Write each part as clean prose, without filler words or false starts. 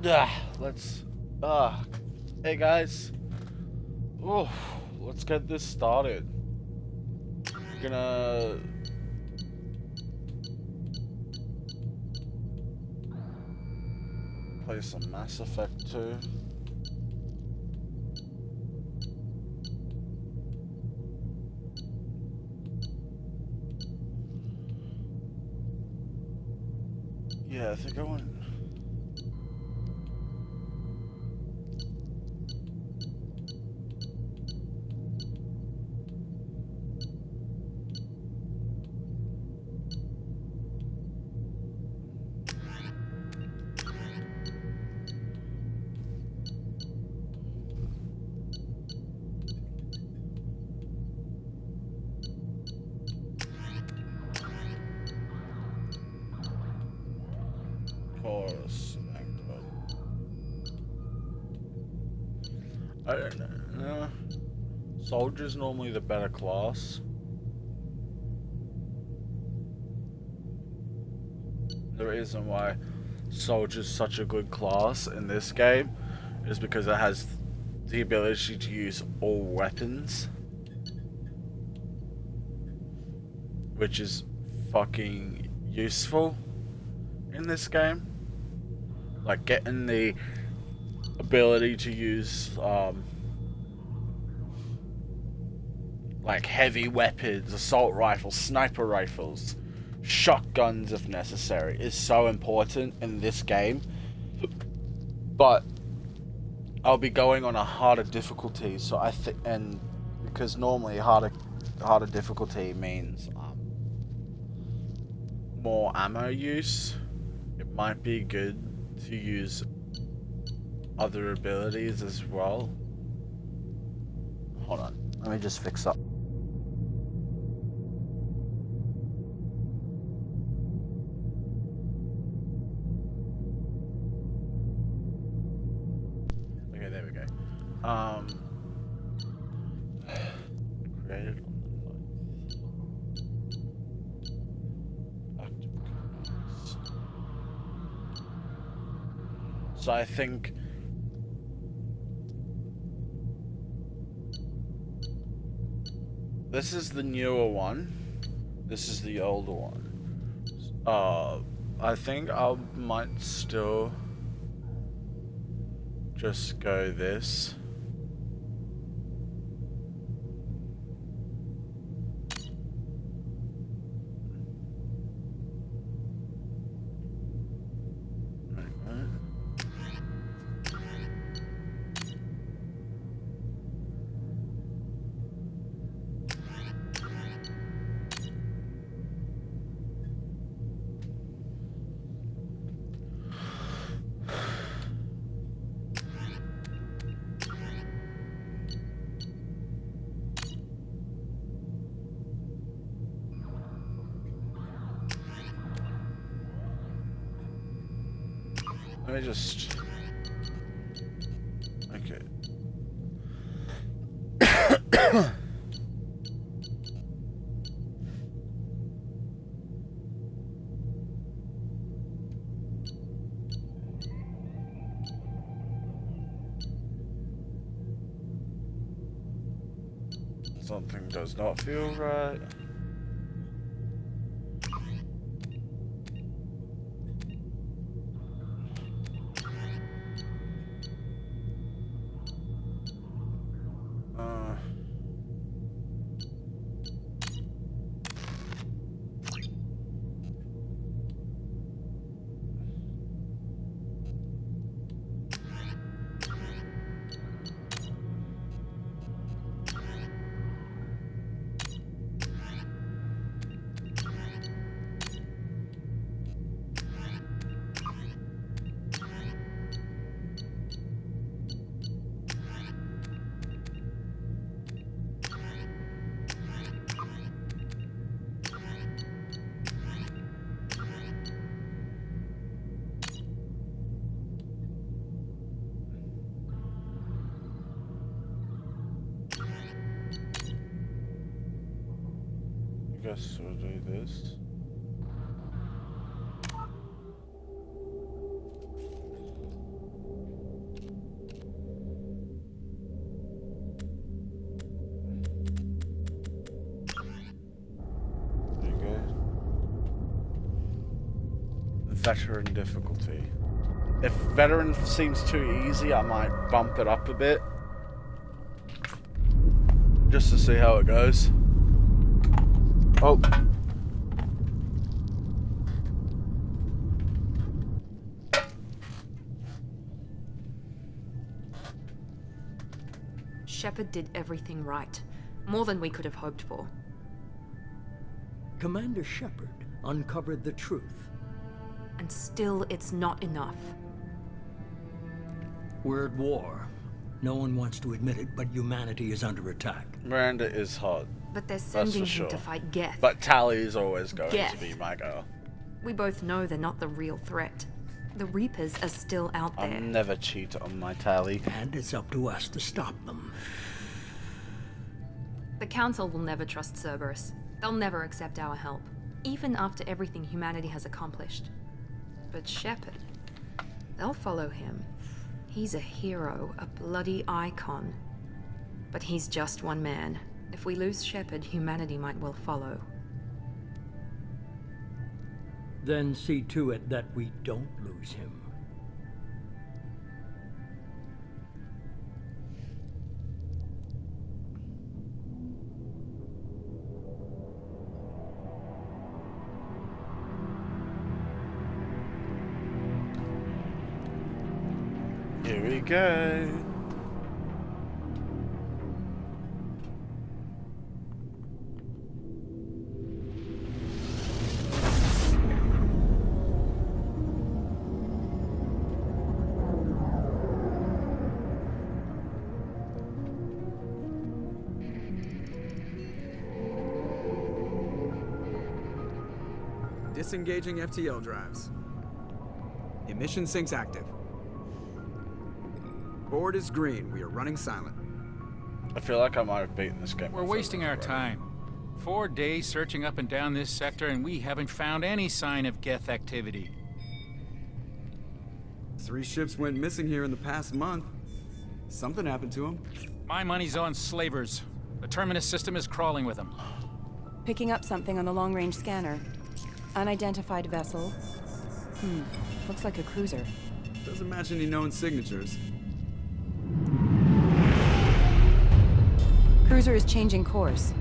Let's. Hey guys. Oh, let's get this started. We're gonna. Play some Mass Effect 2. Yeah, I think I want. Chorus. I don't know. Soldier's normally the better class. The reason why Soldier's such a good class in this game is because it has the ability to use all weapons, which is fucking useful in this game. Like getting the ability to use like heavy weapons, assault rifles, sniper rifles, shotguns if necessary, is so important in this game. But I'll be going on a harder difficulty, so I think, and because normally harder difficulty means more ammo use, it might be good to use other abilities as well. Hold on, let me just fix up. Okay, there we go. Created on the 9th. Active codes. So I think this is the newer one. This is the older one. I think I might still just go this. Let me just... Okay. Something does not feel right. I guess we'll do this. veteran difficulty. If veteran seems too easy, I might bump it up a bit. Just to see how it goes. Oh. Shepard did everything right. More than we could have hoped for. Commander Shepard uncovered the truth. And still, it's not enough. We're at war. No one wants to admit it, but humanity is under attack. Miranda is hot. But they're That's sending for him sure. to fight Geth. But Tali is always going Geth. to be my girl. We both know they're not the real threat. The Reapers are still out I'll there. never cheat on my Tali. And it's up to us to stop them. The Council will never trust Cerberus. They'll never accept our help, even after everything humanity has accomplished. But Shepard, they'll follow him. He's a hero, a bloody icon. But he's just one man. If we lose Shepard, humanity might well follow. Then see to it that we don't lose him. Here we go. Disengaging FTL drives. Emission sinks active. Board is green. We are running silent. I feel like I might have beaten this game. We're wasting our time. 4 days searching up and down this sector, and we haven't found any sign of Geth activity. 3 ships went missing here in the past month. Something happened to them. My money's on slavers. The Terminus system is crawling with them. Picking up something on the long-range scanner. Unidentified vessel. Looks like a cruiser. Doesn't match any known signatures. Cruiser is changing course.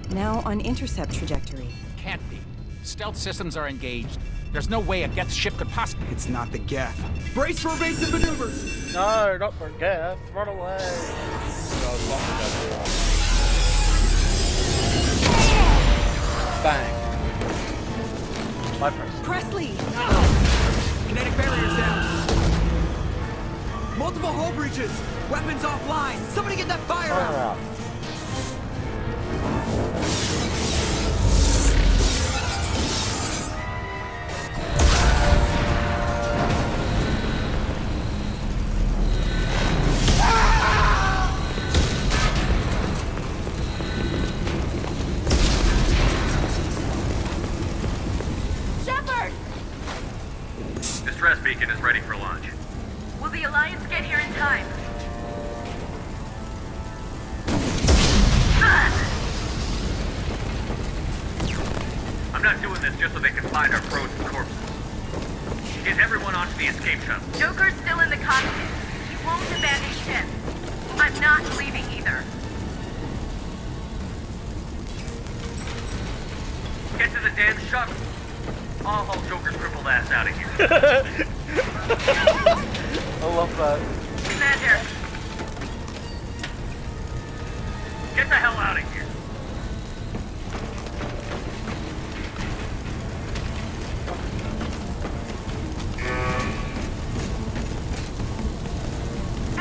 Now on intercept trajectory. Can't be. Stealth systems are engaged. There's no way a Geth ship could possibly... It's not the Geth. Brace for evasive maneuvers! No, not for Geth. Run away. No, it's not for Geth. Bang. My person. Presley! Kinetic barriers down. Multiple hull breaches. Weapons offline. Somebody get that fire out. Distress beacon is ready for launch. Will the Alliance get here in time? I'm not doing this just so they can find our frozen corpses. Get everyone onto the escape shuttle. Joker's still in the cockpit. He won't abandon ship. I'm not leaving either. Get to the damn shuttle. I'll haul Joker's crippled ass out of here. I love that. Commander, Get the hell out of here.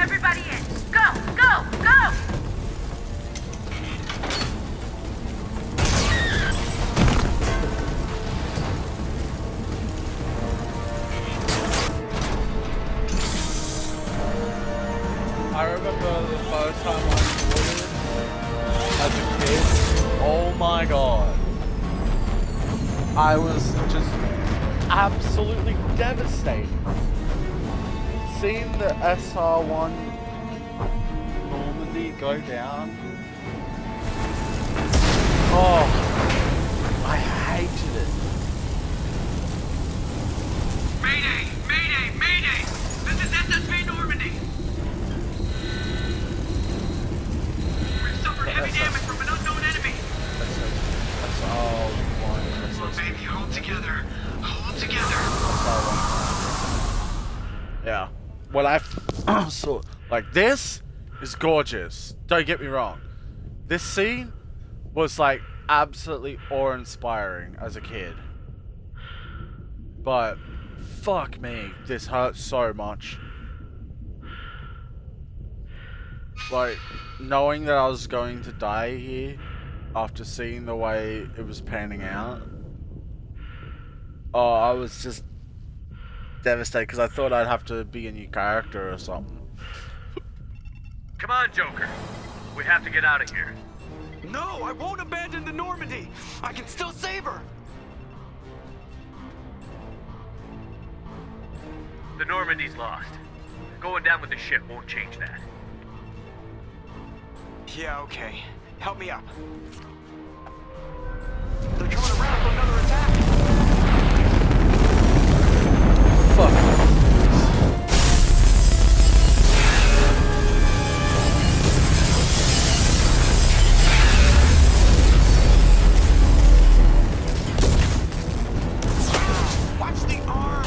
everybody in. Go, go, go! I remember the first time I saw this as a kid. Oh my god. I was just absolutely devastated. Seeing the SR-1 Normandy go down. Oh, I hated it. Mayday! Mayday! Mayday! This is SSV Normandy! We've suffered heavy damage from an unknown enemy! That's all we want. That's Come on, baby, hold together. Hold together. all we want. Yeah. Well, I saw like this is gorgeous. Don't get me wrong. This scene was like absolutely awe-inspiring as a kid. But fuck me, this hurts so much. Like, knowing that I was going to die here after seeing the way it was panning out. Oh, I was just devastated because I thought I'd have to be a new character or something. Come on, Joker. We have to get out of here. No, I won't abandon the Normandy! I can still save her! The Normandy's lost. Going down with the ship won't change that. Yeah, okay. Help me up. They're coming around for another attack! Fuck. Watch the arm!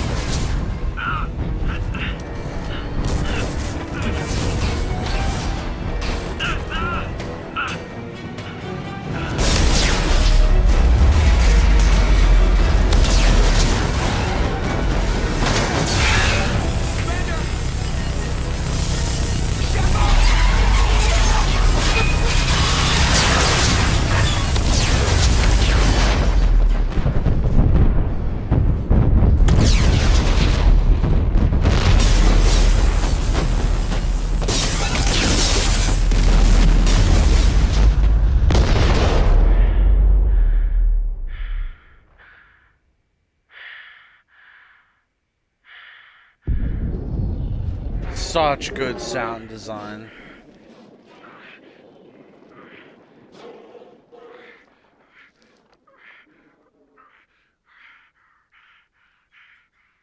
Such good sound design.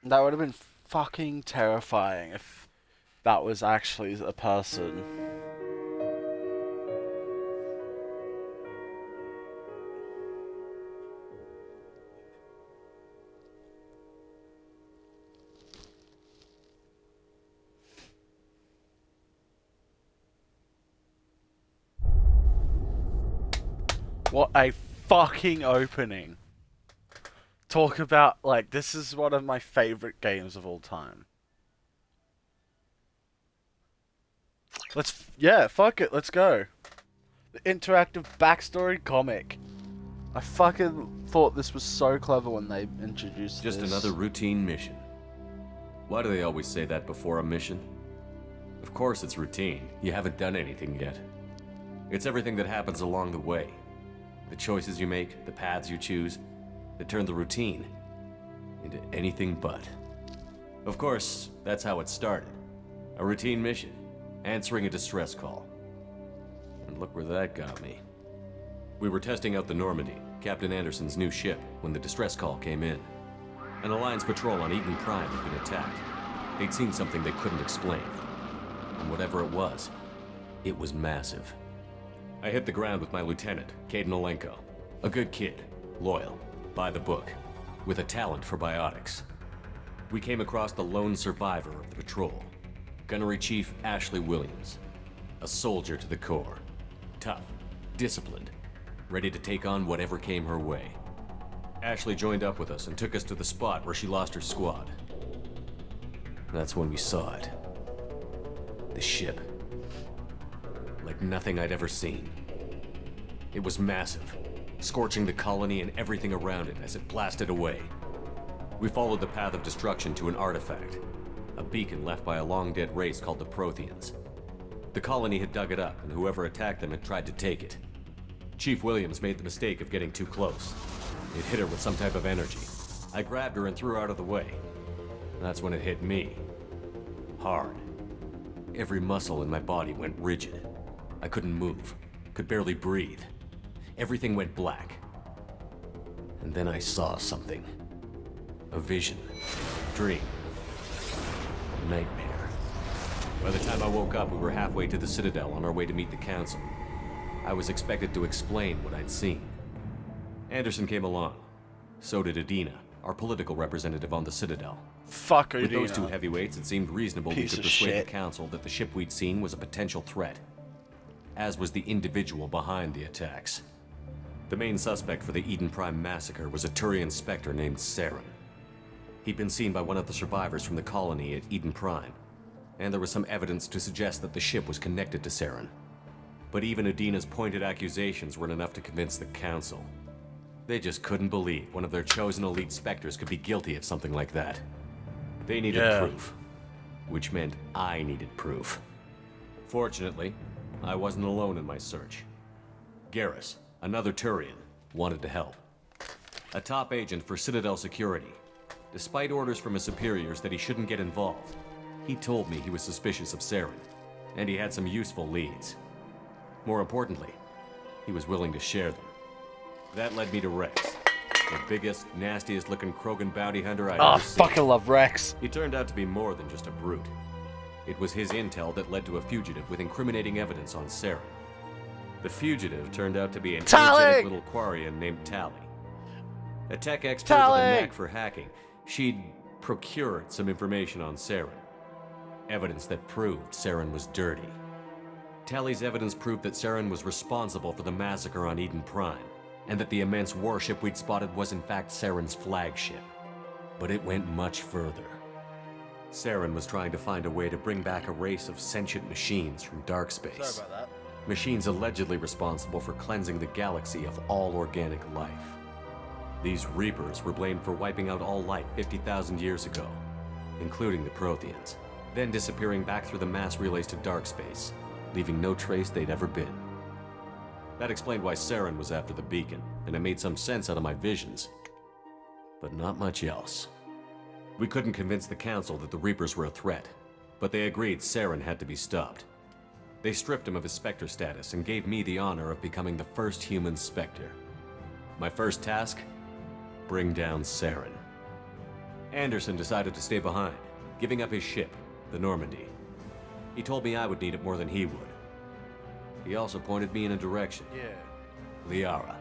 That would have been fucking terrifying if that was actually a person. What a fucking opening. Talk about, like, this is one of my favorite games of all time. Yeah, fuck it, let's go. The interactive backstory comic. I fucking thought this was so clever when they introduced Just this. another routine mission. Why do they always say that before a mission? Of course it's routine. You haven't done anything yet. It's everything that happens along the way. The choices you make, the paths you choose, that turn the routine into anything but. Of course, that's how it started. A routine mission, answering a distress call. And look where that got me. We were testing out the Normandy, Captain Anderson's new ship, when the distress call came in. An Alliance patrol on Eden Prime had been attacked. They'd seen something they couldn't explain. And whatever it was massive. I hit the ground with my lieutenant, Caden Olenko. A good kid, loyal, by the book, with a talent for biotics. We came across the lone survivor of the patrol, Gunnery Chief Ashley Williams. A soldier to the core. Tough, disciplined, ready to take on whatever came her way. Ashley joined up with us and took us to the spot where she lost her squad. That's when we saw it. The ship. Like nothing I'd ever seen. It was massive, scorching the colony and everything around it as it blasted away. We followed the path of destruction to an artifact, a beacon left by a long-dead race called the Protheans. The colony had dug it up, and whoever attacked them had tried to take it. Chief Williams made the mistake of getting too close. It hit her with some type of energy. I grabbed her and threw her out of the way. That's when it hit me. Hard. Every muscle in my body went rigid. I couldn't move, could barely breathe. Everything went black. And then I saw something. A vision. Dream. nightmare. By the time I woke up, we were halfway to the Citadel on our way to meet the Council. I was expected to explain what I'd seen. Anderson came along. So did Adina, our political representative on the Citadel. Fuck With those two Udina. heavyweights, it seemed reasonable we Piece could of persuade shit. the Council that the ship we'd seen was a potential threat, as was the individual behind the attacks. The main suspect for the Eden Prime massacre was a Turian Spectre named Saren. He'd been seen by one of the survivors from the colony at Eden Prime, and there was some evidence to suggest that the ship was connected to Saren. But even Adina's pointed accusations weren't enough to convince the Council. They just couldn't believe one of their chosen elite Spectres could be guilty of something like that. They needed proof, which meant I needed proof. Fortunately, I wasn't alone in my search. Garrus, another Turian, wanted to help. A top agent for Citadel Security. Despite orders from his superiors that he shouldn't get involved, he told me he was suspicious of Saren, and he had some useful leads. More importantly, he was willing to share them. That led me to Rex, the biggest, nastiest looking Krogan bounty hunter I'd Oh, ever seen. fucking love Rex. He turned out to be more than just a brute. It was his intel that led to a fugitive with incriminating evidence on Saren. The fugitive turned out to be an Tally! energetic little Quarian named Tally. A tech expert with Tally! a knack for hacking, she'd procured some information on Saren. Evidence that proved Saren was dirty. Tally's evidence proved that Saren was responsible for the massacre on Eden Prime, and that the immense warship we'd spotted was in fact Saren's flagship. But it went much further. Saren was trying to find a way to bring back a race of sentient machines from dark space. Sorry about that. Machines allegedly responsible for cleansing the galaxy of all organic life. These Reapers were blamed for wiping out all life 50,000 years ago, including the Protheans, then disappearing back through the mass relays to dark space, leaving no trace they'd ever been. That explained why Saren was after the beacon, and it made some sense out of my visions. But not much else. We couldn't convince the Council that the Reapers were a threat, but they agreed Saren had to be stopped. They stripped him of his Spectre status and gave me the honor of becoming the first human Spectre. My first task? Bring down Saren. Anderson decided to stay behind, giving up his ship, the Normandy. He told me I would need it more than he would. He also pointed me in a direction. Yeah. Liara,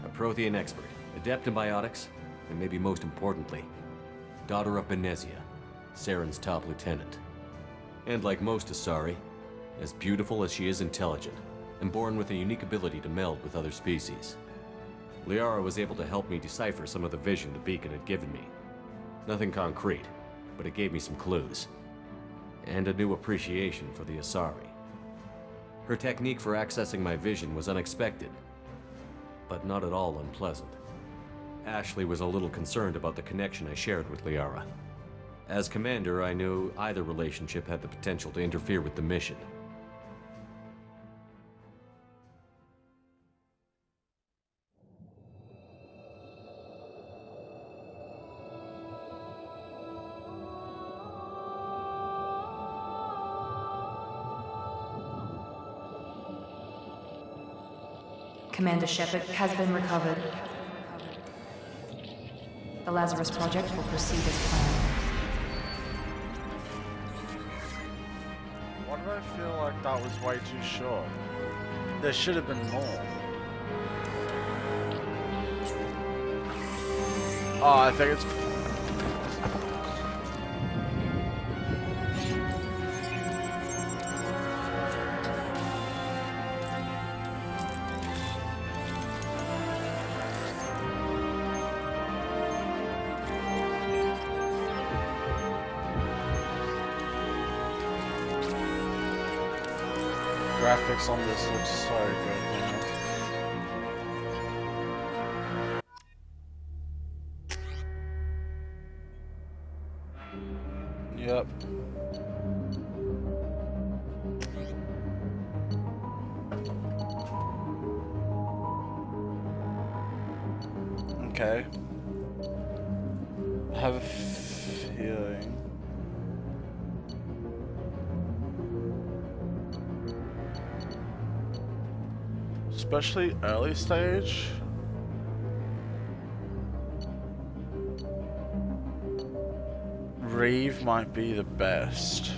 a Prothean expert, adept in biotics, and maybe most importantly, daughter of Benezia, Saren's top lieutenant. And like most Asari, as beautiful as she is intelligent, and born with a unique ability to meld with other species. Liara was able to help me decipher some of the vision the beacon had given me. Nothing concrete, but it gave me some clues. And a new appreciation for the Asari. Her technique for accessing my vision was unexpected, but not at all unpleasant. Ashley was a little concerned about the connection I shared with Liara. As commander, I knew either relationship had the potential to interfere with the mission. Commander Shepard has been recovered. The Lazarus Project will proceed as planned. Why did I feel like that was way too short? There should have been more. Oh, I think it's... Graphics on this looks so good now. Yep. Okay. I have a feeling. Especially early stage. Reeve might be the best.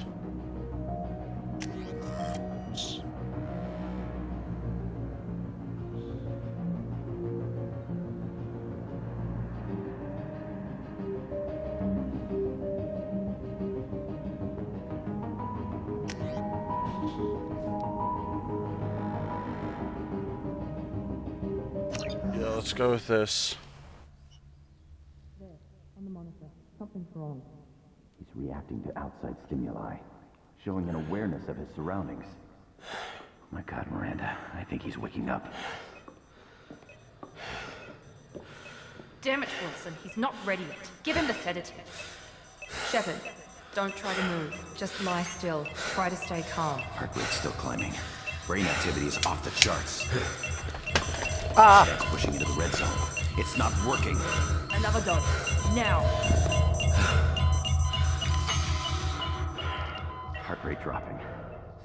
Yeah, let's go with this. On the monitor. Something's wrong. He's reacting to outside stimuli, showing an awareness of his surroundings. My God, Miranda, I think he's waking up. Damn it, Wilson. He's not ready yet. Give him the sedative. Shepard, don't try to move. Just lie still. Try to stay calm. Heart rate's still climbing. Brain activity is off the charts. That's pushing into the red zone. It's not working. Another dose. Now. Heart rate dropping.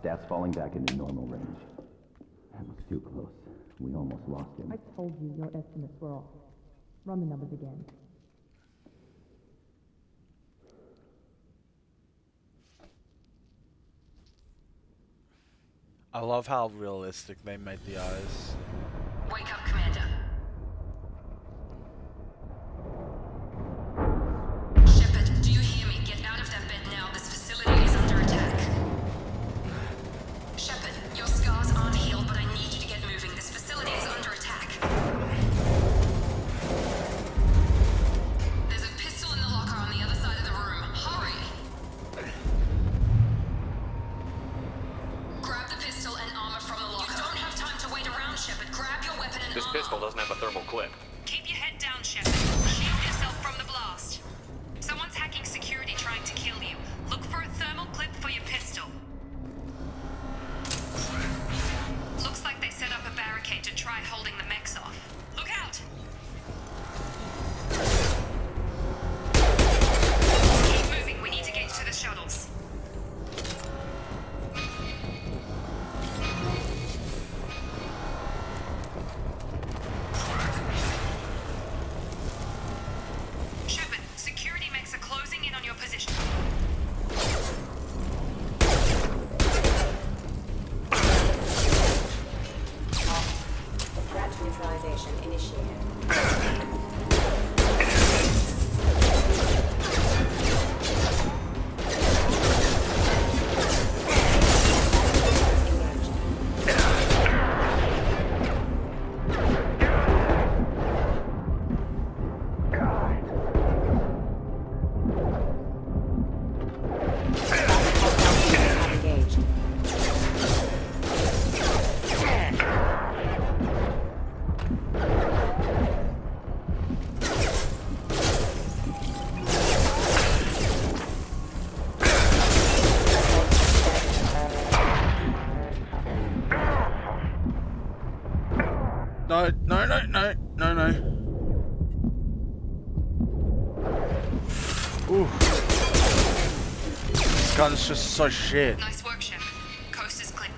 Stats falling back into normal range. That was too close. We almost lost him. I told you your estimates were off. Run the numbers again. I love how realistic they made the eyes. Wake up, Commander. Shepard, do you hear me? Get out of that bed now. This facility is under attack. Shepard, your scars aren't healed, but I need you to get moving. This facility is under attack. There's a pistol in the locker on the other side of the room. Hurry! Grab the pistol and armor from the locker. You don't have time to wait around, Shepard. Grab your weapon and This armor. pistol doesn't have a thermal clip. Keep your head down, Shepard. Shield yourself from the blast. Someone's hacking security trying to kill you. Look for a thermal clip for your pistol. Looks like they set up a barricade to try holding the mechs off. Look out! Keep moving. We need to get to the shuttles. Shepard, security mechs are closing in on your position. Threat neutralization initiated. Engaged. No, no, no, no, no, no. Ooh. This gun's just so shit. Nice work, Shepard. Coast is clear.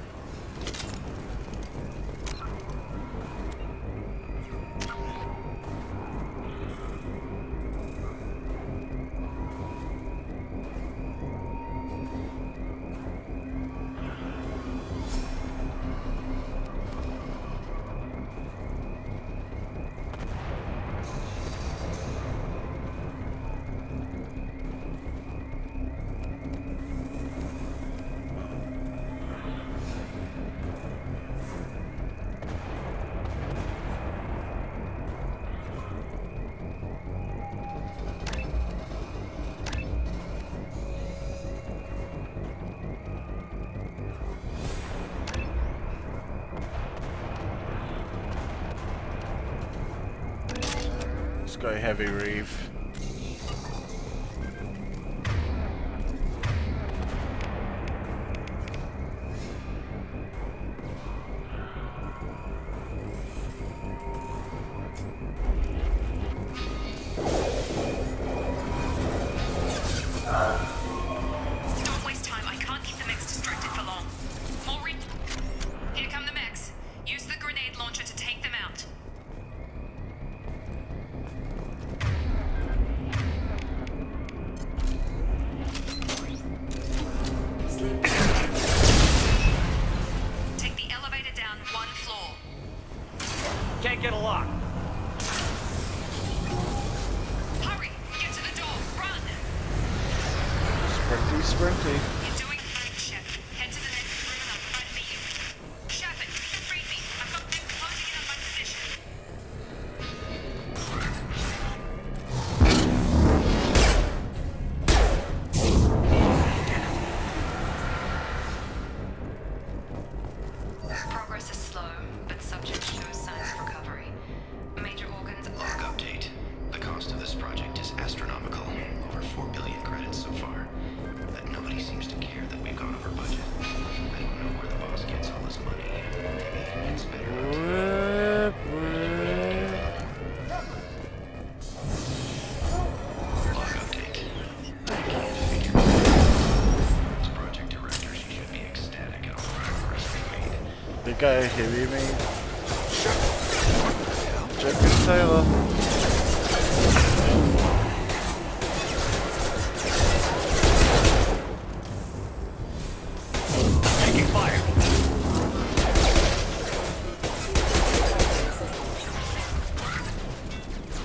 Let's go heavy, Reeve. Don't waste time. I can't keep the mechs distracted for long. Maureen, here come the mechs. Use the grenade launcher to take them out. go heavy mean? Jacob Taylor. Taking fire.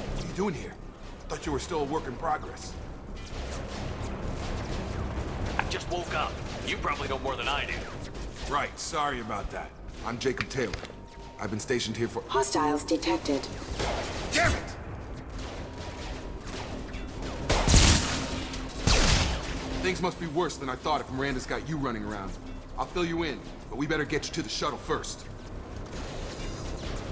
What are you doing here? Thought you were still a work in progress. I just woke up. You probably know more than I do. Right, sorry about that. I'm Jacob Taylor. I've been stationed here for— Hostiles detected. Damn it! Things must be worse than I thought if Miranda's got you running around. I'll fill you in, but we better get you to the shuttle first.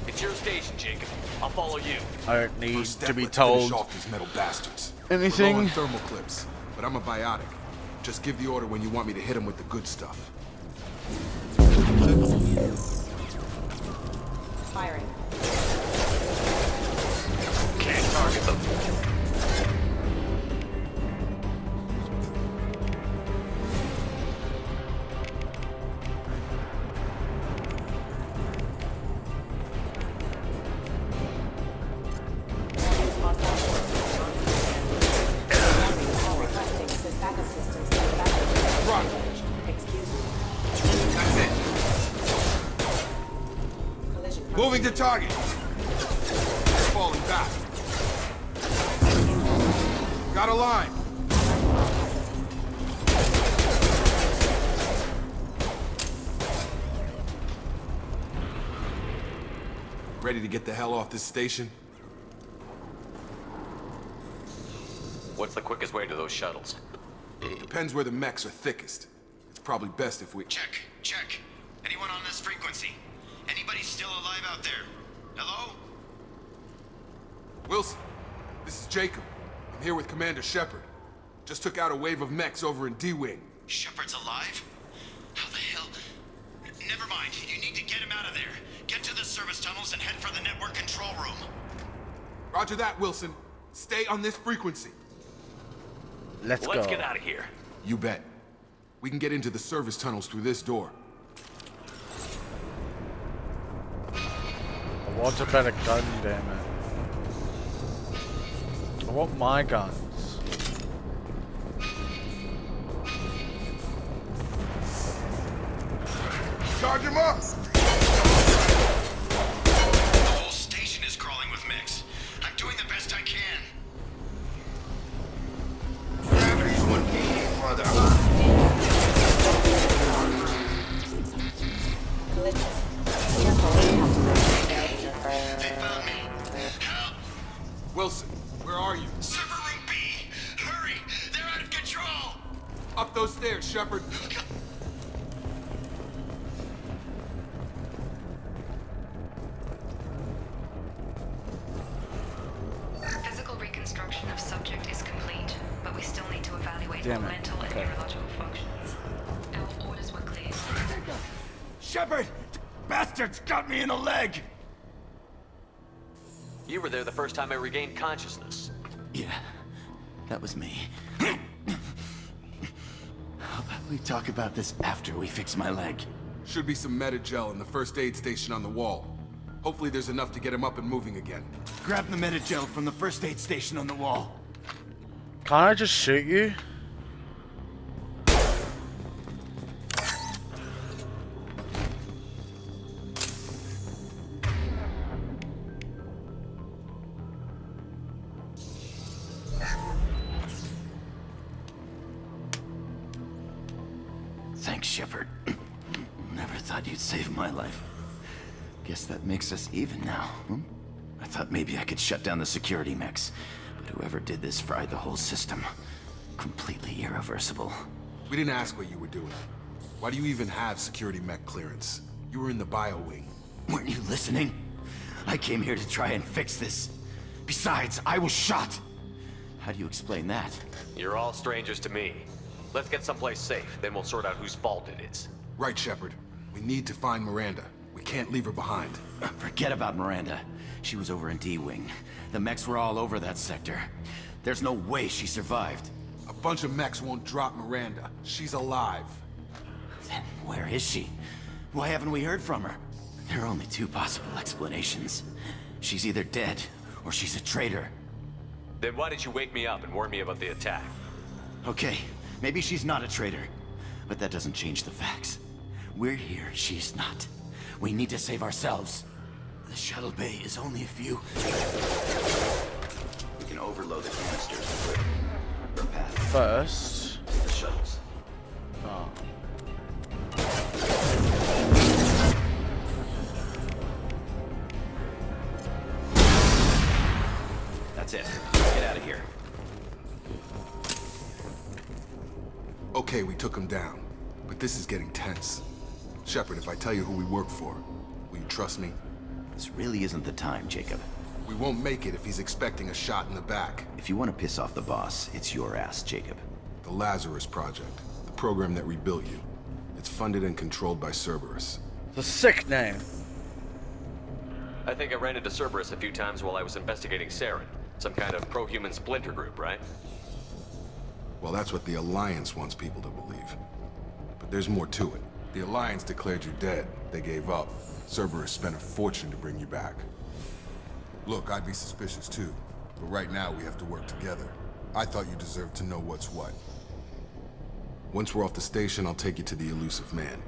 It's your station, Jacob. I'll follow you. I don't need First step, to be let's told finish off these metal bastards. anything. We're low on thermal clips, but I'm a biotic. Just give the order when you want me to hit them with the good stuff. Firing. Can't target them. Moving to target. Falling back. Got a line. Ready to get the hell off this station? What's the quickest way to those shuttles? Depends where the mechs are thickest. It's probably best if we— Check. Anyone on this frequency? Anybody still alive out there? Hello? Wilson, this is Jacob. I'm here with Commander Shepard. Just took out a wave of mechs over in D-Wing. Shepard's alive? How the hell? Never mind. You need to get him out of there. Get to the service tunnels and head for the network control room. Roger that, Wilson. Stay on this frequency. Let's go. Let's get out of here. You bet. We can get into the service tunnels through this door. I want a better gun, damn it. I want my guns. Charge him up! The whole station is crawling with mechs. I'm doing the best I can. Gravity's one mean mother. They found me. Help! Wilson, where are you? Server room B! Hurry! They're out of control! Up those stairs, Shepard. Physical reconstruction of subject is complete, but we still need to evaluate Damn it. mental and Okay. neurological functions. Our orders were clear. Shepard! Bastards got me in the leg! You were there the first time I regained consciousness. Yeah, that was me. How about we talk about this after we fix my leg? Should be some Metagel in the first aid station on the wall. Hopefully there's enough to get him up and moving again. Grab the Metagel from the first aid station on the wall. Can't I just shoot you? Thanks, Shepard. Never thought you'd save my life. Guess that makes us even now, hmm? I thought maybe I could shut down the security mechs, but whoever did this fried the whole system. Completely irreversible. We didn't ask what you were doing. Why do you even have security mech clearance? You were in the bio wing. Weren't you listening? I came here to try and fix this. Besides, I was shot. How do you explain that? You're all strangers to me. Let's get someplace safe, then we'll sort out whose fault it is. Right, Shepard. We need to find Miranda. We can't leave her behind. Forget about Miranda. She was over in D-Wing. The mechs were all over that sector. There's no way she survived. A bunch of mechs won't drop Miranda. She's alive. Then where is she? Why haven't we heard from her? There are only two possible explanations. She's either dead, or she's a traitor. Then why did you wake me up and warn me about the attack? Okay, maybe she's not a traitor. But that doesn't change the facts. We're here, she's not. We need to save ourselves. The shuttle bay is only a few. We can overload the canisters and clear our path. First. The shuttles. Oh. That's it. Let's get out of here. Okay, we took him down. But this is getting tense. Shepard, if I tell you who we work for, will you trust me? This really isn't the time, Jacob. We won't make it if he's expecting a shot in the back. If you want to piss off the boss, it's your ass, Jacob. The Lazarus Project. The program that rebuilt you. It's funded and controlled by Cerberus. It's a sick name. I think I ran into Cerberus a few times while I was investigating Saren. Some kind of pro-human splinter group, right? Well, that's what the Alliance wants people to believe. But there's more to it. The Alliance declared you dead. They gave up. Cerberus spent a fortune to bring you back. Look, I'd be suspicious too. But right now, we have to work together. I thought you deserved to know what's what. Once we're off the station, I'll take you to the Elusive Man.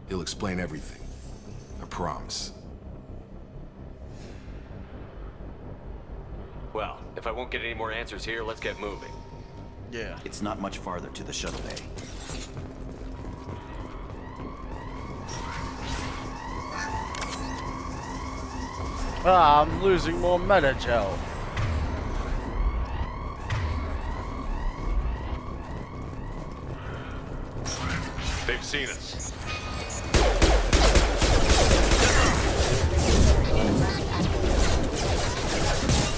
He'll explain everything. I promise. Well, if I won't get any more answers here, let's get moving. Yeah. It's not much farther to the shuttle bay. Ah, I'm losing more Metagel. They've seen us.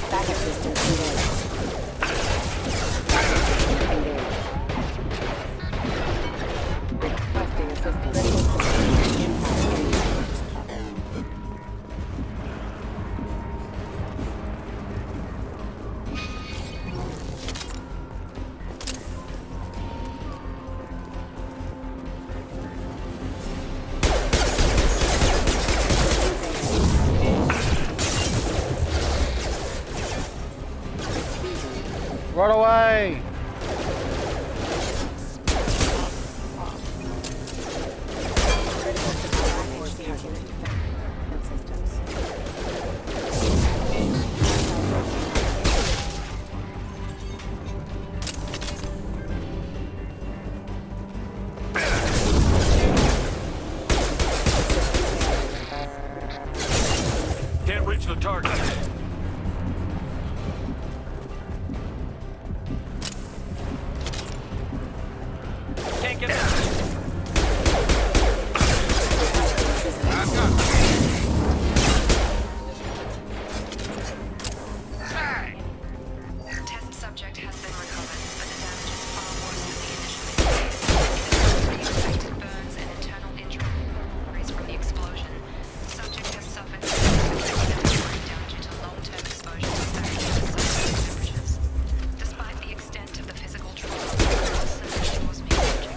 Backup systems engaged. Requesting assistance. Run away! Can't reach the target. Can't get out. Test subject has been recovered, but the damage is far worse than the initial infected burns and internal injuries from the explosion. Subject has suffered significant breakdown due to long-term exposure to very high temperatures. Despite the extent of the physical trauma, Wilson assures me subject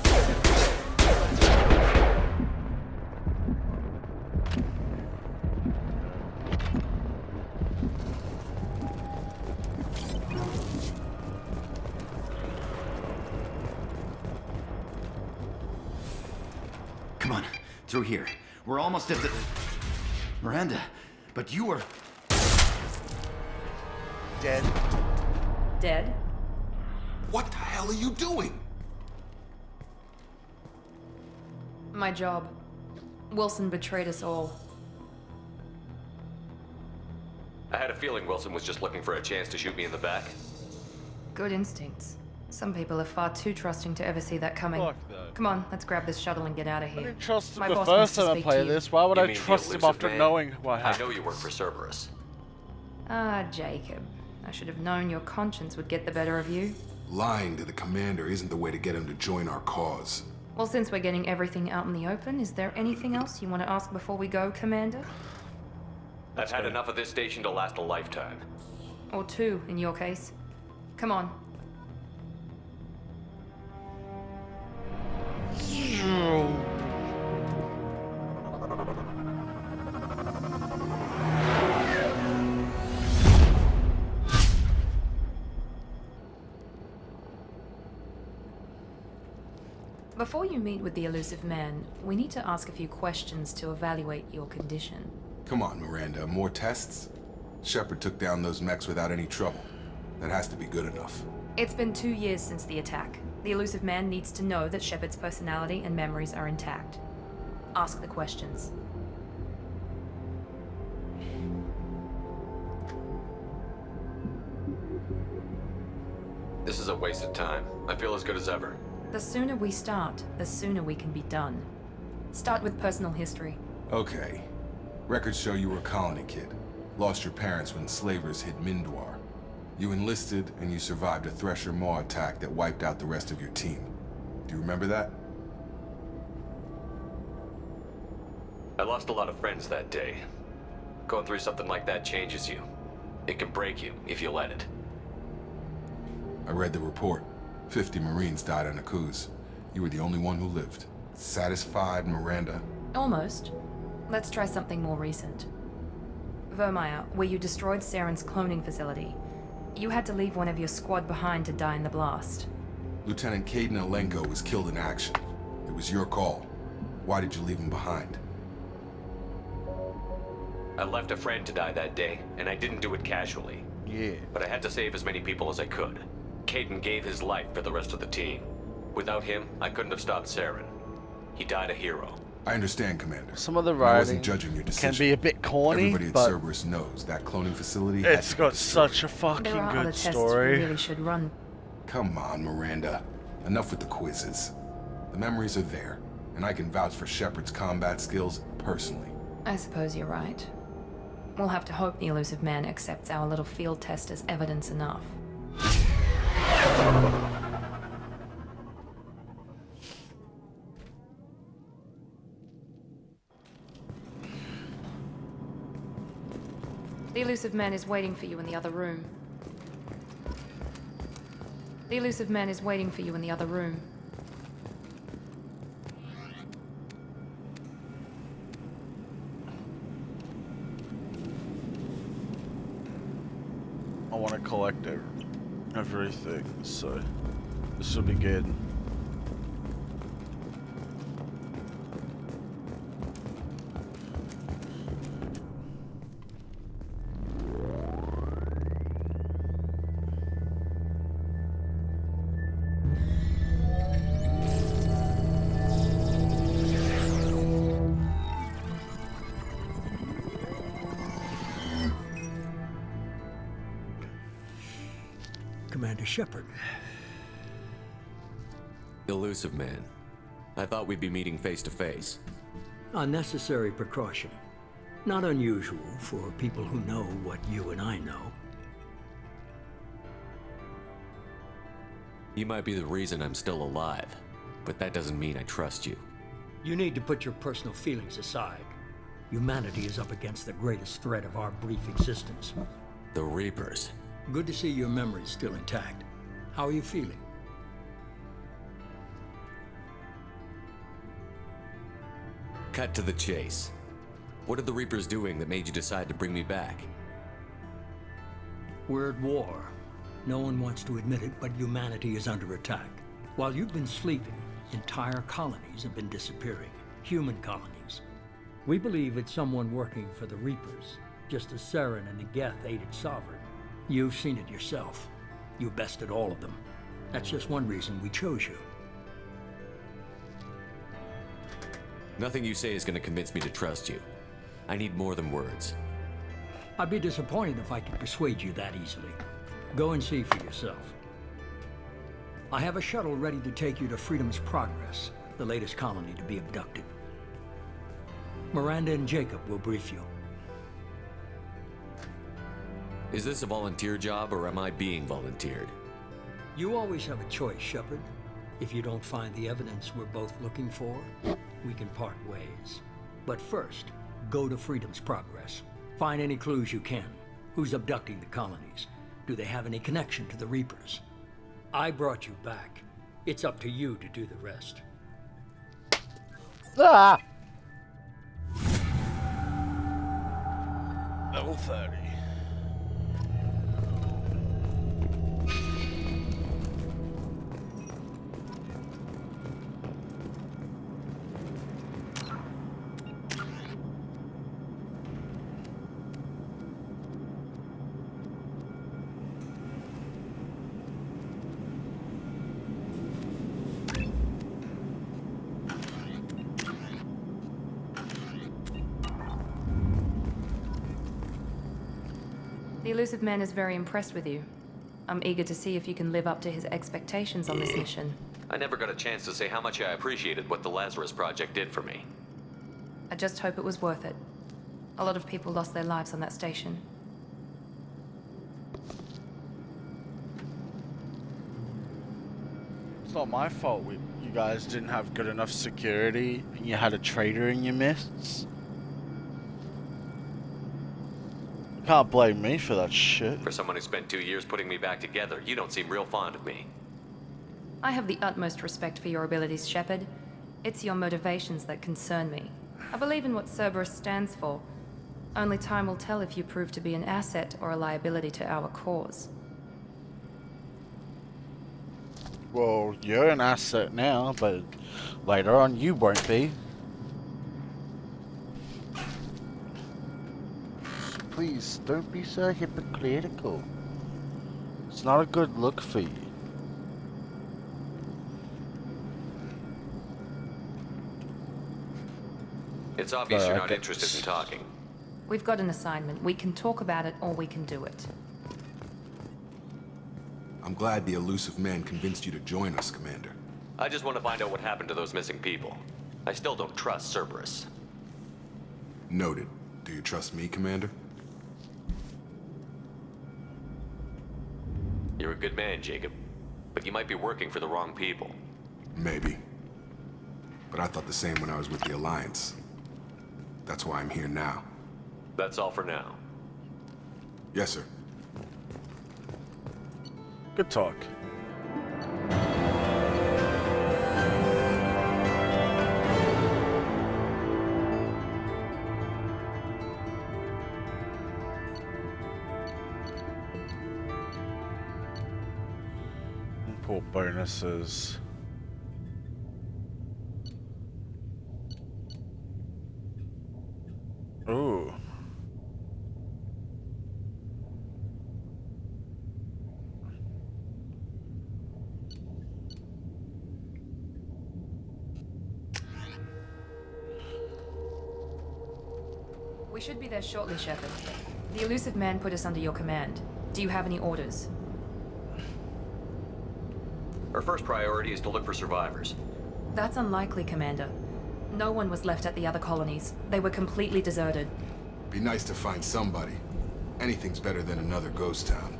Come on, through here. We're almost at the... Miranda, but you were... Dead. dead. What the hell are you doing? My job. Wilson betrayed us all. I had a feeling Wilson was just looking for a chance to shoot me in the back. Good instincts. Some people are far too trusting to ever see that coming. Fuck that. Come on, let's grab this shuttle and get out of I here. didn't trust him My the boss wants first to time I speak to played you. this. Why would You I mean the trust him elusive after man? knowing what I happened? know you work for Cerberus. Ah, Jacob. I should have known your conscience would get the better of you. Lying to the commander isn't the way to get him to join our cause. Well, since we're getting everything out in the open, is there anything else you want to ask before we go, Commander? I've had enough of this station to last a lifetime. Or two, in your case. Come on. Before you meet with the elusive man, we need to ask a few questions to evaluate your condition. Come on, Miranda, more tests? Shepard took down those mechs without any trouble. That has to be good enough. It's been 2 years since the attack. The elusive man needs to know that Shepard's personality and memories are intact. Ask the questions. This is a waste of time. I feel as good as ever. The sooner we start, the sooner we can be done. Start with personal history. Okay. Records show you were a colony kid. Lost your parents when slavers hit Mindwar. You enlisted, and you survived a Thresher Maw attack that wiped out the rest of your team. Do you remember that? I lost a lot of friends that day. Going through something like that changes you. It can break you if you let it. I read the report. 50 Marines died on Akuz. You were the only one who lived. Satisfied, Miranda? Almost. Let's try something more recent. Vermeer, where you destroyed Saren's cloning facility. You had to leave one of your squad behind to die in the blast. Lieutenant Caden Alenko was killed in action. It was your call. Why did you leave him behind? I left a friend to die that day, and I didn't do it casually. Yeah. But I had to save as many people as I could. Caden gave his life for the rest of the team. Without him, I couldn't have stopped Saren. He died a hero. I understand, Commander. Some of the I writing wasn't judging your decision. can be a bit corny, Everybody at but Cerberus knows that cloning facility it's had got such a fucking There are other good tests story. we really should run. Come on, Miranda. Enough with the quizzes. The memories are there, and I can vouch for Shepard's combat skills personally. I suppose you're right. We'll have to hope the elusive man accepts our little field test as evidence enough. The elusive man is waiting for you in the other room. The elusive man is waiting for you in the other room. I want to collect everything, so this will be good. Commander Shepard. Elusive man. I thought we'd be meeting face to face. Unnecessary precaution. Not unusual for people who know what you and I know. You might be the reason I'm still alive, but that doesn't mean I trust you. You need to put your personal feelings aside. Humanity is up against the greatest threat of our brief existence. The Reapers. Good to see your memory's still intact. How are you feeling? Cut to the chase. What are the Reapers doing that made you decide to bring me back? We're at war. No one wants to admit it, but humanity is under attack. While you've been sleeping, entire colonies have been disappearing. Human colonies. We believe it's someone working for the Reapers, just as Saren and the Geth aided Sovereign. You've seen it yourself. You bested all of them. That's just one reason we chose you. Nothing you say is going to convince me to trust you. I need more than words. I'd be disappointed if I could persuade you that easily. Go and see for yourself. I have a shuttle ready to take you to Freedom's Progress, the latest colony to be abducted. Miranda and Jacob will brief you. Is this a volunteer job, or am I being volunteered? You always have a choice, Shepard. If you don't find the evidence we're both looking for, we can part ways. But first, go to Freedom's Progress. Find any clues you can. Who's abducting the colonies? Do they have any connection to the Reapers? I brought you back. It's up to you to do the rest. Ah! Level 30. The Elusive Man is very impressed with you. I'm eager to see if you can live up to his expectations on this mission. I never got a chance to say how much I appreciated what the Lazarus Project did for me. I just hope it was worth it. A lot of people lost their lives on that station. It's not my fault you guys didn't have good enough security and you had a traitor in your midst. You can't blame me for that shit. For someone who spent 2 years putting me back together, you don't seem real fond of me. I have the utmost respect for your abilities, Shepard. It's your motivations that concern me. I believe in what Cerberus stands for. Only time will tell if you prove to be an asset or a liability to our cause. Well, you're an asset now, but later on you won't be. Please, don't be so hypocritical. It's not a good look for you. It's obvious you're not interested in talking. We've got an assignment. We can talk about it or we can do it. I'm glad the Elusive Man convinced you to join us, Commander. I just want to find out what happened to those missing people. I still don't trust Cerberus. Noted. Do you trust me, Commander? You're a good man, Jacob. But you might be working for the wrong people. Maybe. But I thought the same when I was with the Alliance. That's why I'm here now. That's all for now. Yes, sir. Good talk. Import bonuses. Ooh. We should be there shortly, Shepard. The Elusive Man put us under your command. Do you have any orders? Our first priority is to look for survivors. That's unlikely, Commander. No one was left at the other colonies. They were completely deserted. Be nice to find somebody. Anything's better than another ghost town.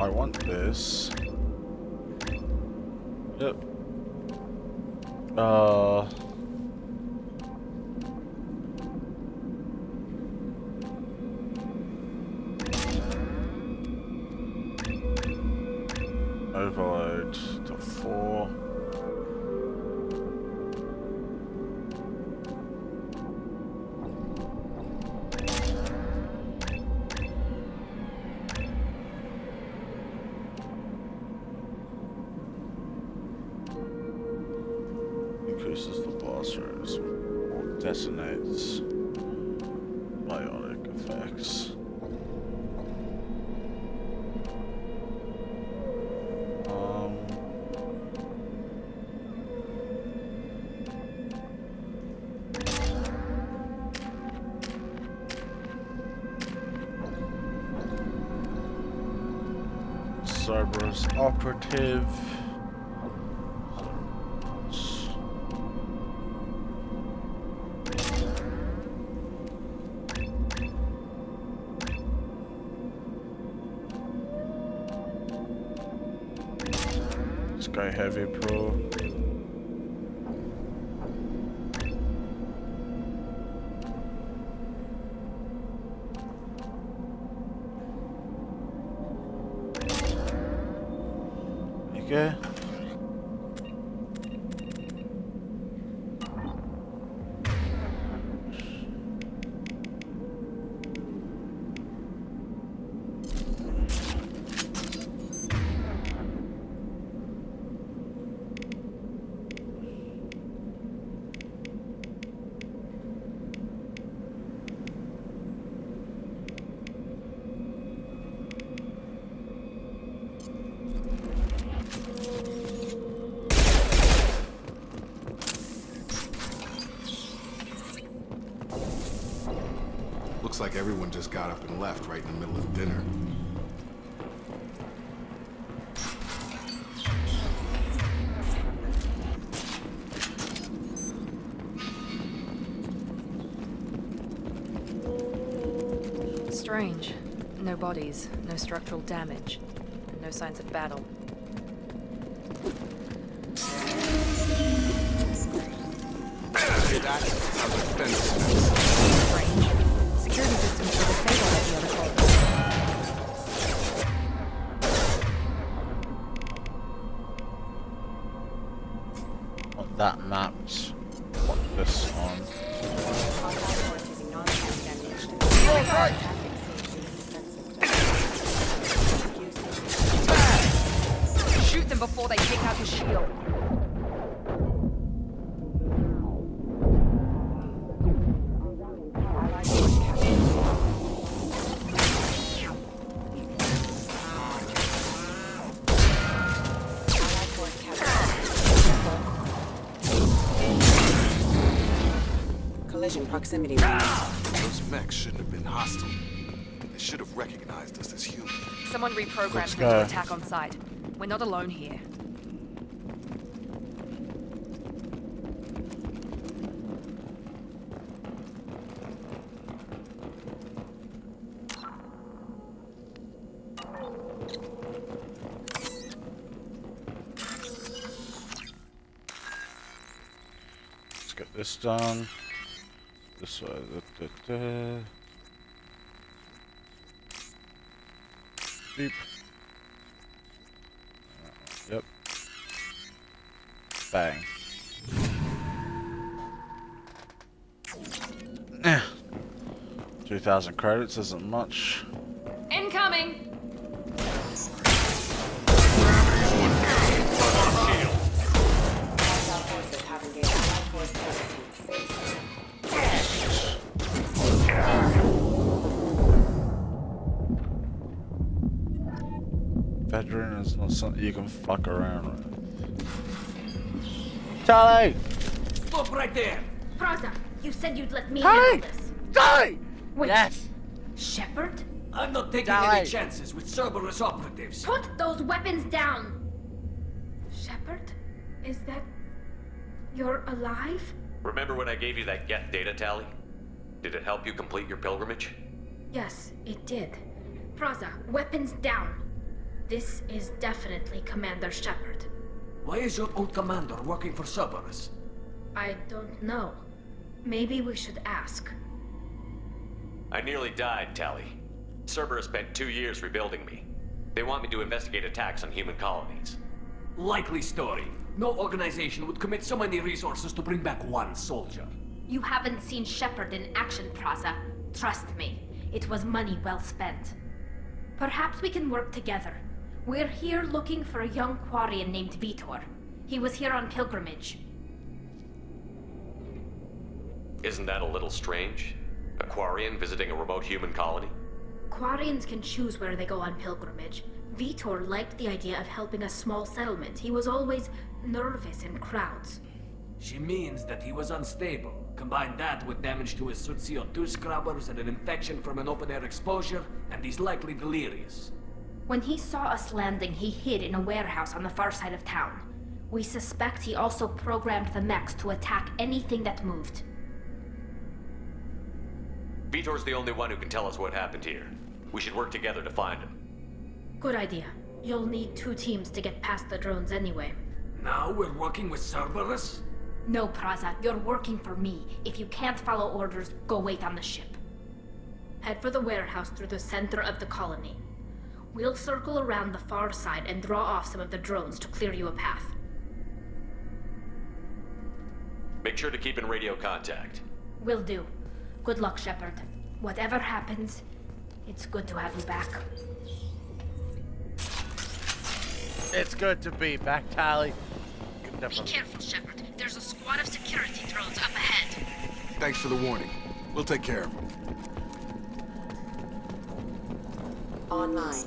I want this. Yep. Overload to 4. Increases the blast rate or detonates biotic effects. Cerberus operative. Let's go heavy pro. Okay. Looks like everyone just got up and left right in the middle of dinner. Strange. No bodies, no structural damage, and no signs of battle. Strange. Security systems were disabled at the other colony. Want that mapped. Want this on. Shoot them before they take out the shield. Collision proximity. Those mechs shouldn't have been hostile. They should have recognized us as human. Someone reprogrammed them to attack on sight. We're not alone here. Let's get this done. This way. Beep. Yep. Bang. 2,000 credits isn't much. Incoming! Veteran is not something you can fuck around with. Charlie! Stop right there! Praza, you said you'd let me Charlie! handle this. Charlie! Wait. Yes! Shepard? I'm not taking Charlie. any chances with Cerberus operatives. Put those weapons down! Shepard? Is that... you're alive? Remember when I gave you that Geth data tally? Did it help you complete your pilgrimage? Yes, it did. Praza, weapons down. This is definitely Commander Shepard. Why is your old commander working for Cerberus? I don't know. Maybe we should ask. I nearly died, Tally. Cerberus spent 2 years rebuilding me. They want me to investigate attacks on human colonies. Likely story. No organization would commit so many resources to bring back one soldier. You haven't seen Shepard in action, Praza. Trust me, it was money well spent. Perhaps we can work together. We're here looking for a young Quarian named Vitor. He was here on pilgrimage. Isn't that a little strange? A Quarian visiting a remote human colony? Quarians can choose where they go on pilgrimage. Vitor liked the idea of helping a small settlement. He was always nervous in crowds. She means that he was unstable. Combine that with damage to his Suit CO2 scrubbers and an infection from an open-air exposure, and he's likely delirious. When he saw us landing, he hid in a warehouse on the far side of town. We suspect he also programmed the mechs to attack anything that moved. Vitor's the only one who can tell us what happened here. We should work together to find him. Good idea. You'll need 2 teams to get past the drones anyway. Now we're working with Cerberus? No, Praza, you're working for me. If you can't follow orders, go wait on the ship. Head for the warehouse through the center of the colony. We'll circle around the far side and draw off some of the drones to clear you a path. Make sure to keep in radio contact. Will do. Good luck, Shepard. Whatever happens, it's good to have you back. It's good to be back, Tally. Be careful, Shepard. There's a squad of security drones up ahead. Thanks for the warning. We'll take care of them. Online.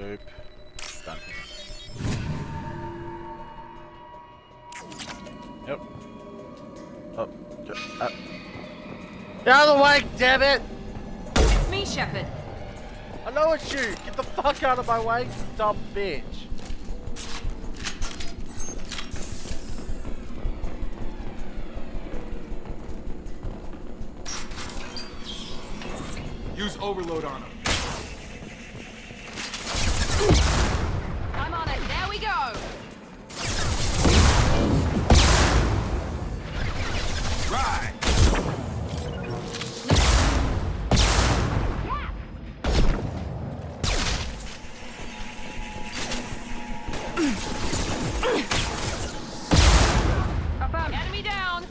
Boop. Done. Yep. Oh. Get out of the way, damn it! It's me, Shepard. I know it's you! Get the fuck out of my way, you dumb bitch! Use overload on him. I'm on it. There we go. Right. Enemy down.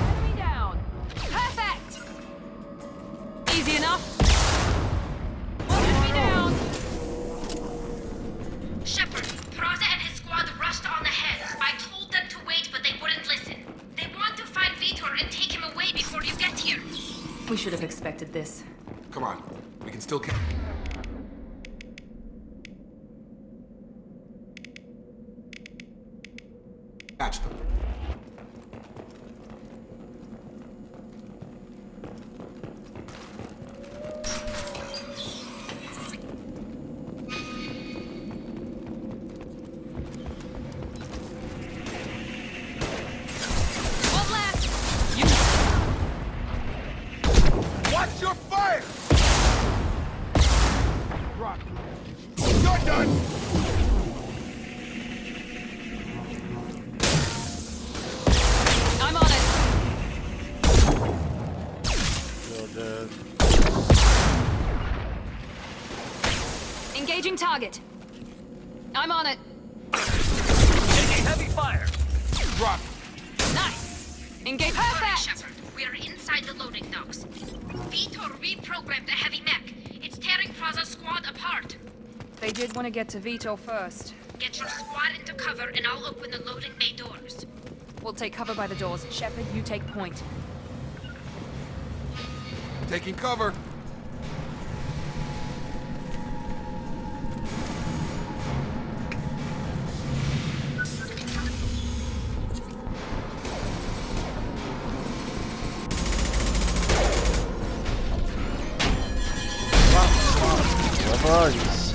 Enemy down. Perfect. Easy enough. Enemy down. Shepard, Peraza and his squad rushed on ahead. I told them to wait, but they wouldn't listen. They want to find Vitor and take him away before you get here. We should have expected this. Come on. We can still catch them. One left. Watch your fire! Rock. You're done! I'm on it. You're dead. Engaging target. I'm on it. Taking heavy fire. Rock. Nice. Engage. Sorry, Perfect. Shepard. We're inside the loading docks. Vitor reprogrammed the heavy mech. It's tearing Peraza's squad apart. They did want to get to Vitor first. Get your squad into cover and I'll open the loading bay doors. We'll take cover by the doors. Shepard, you take point. Taking cover. Bugs.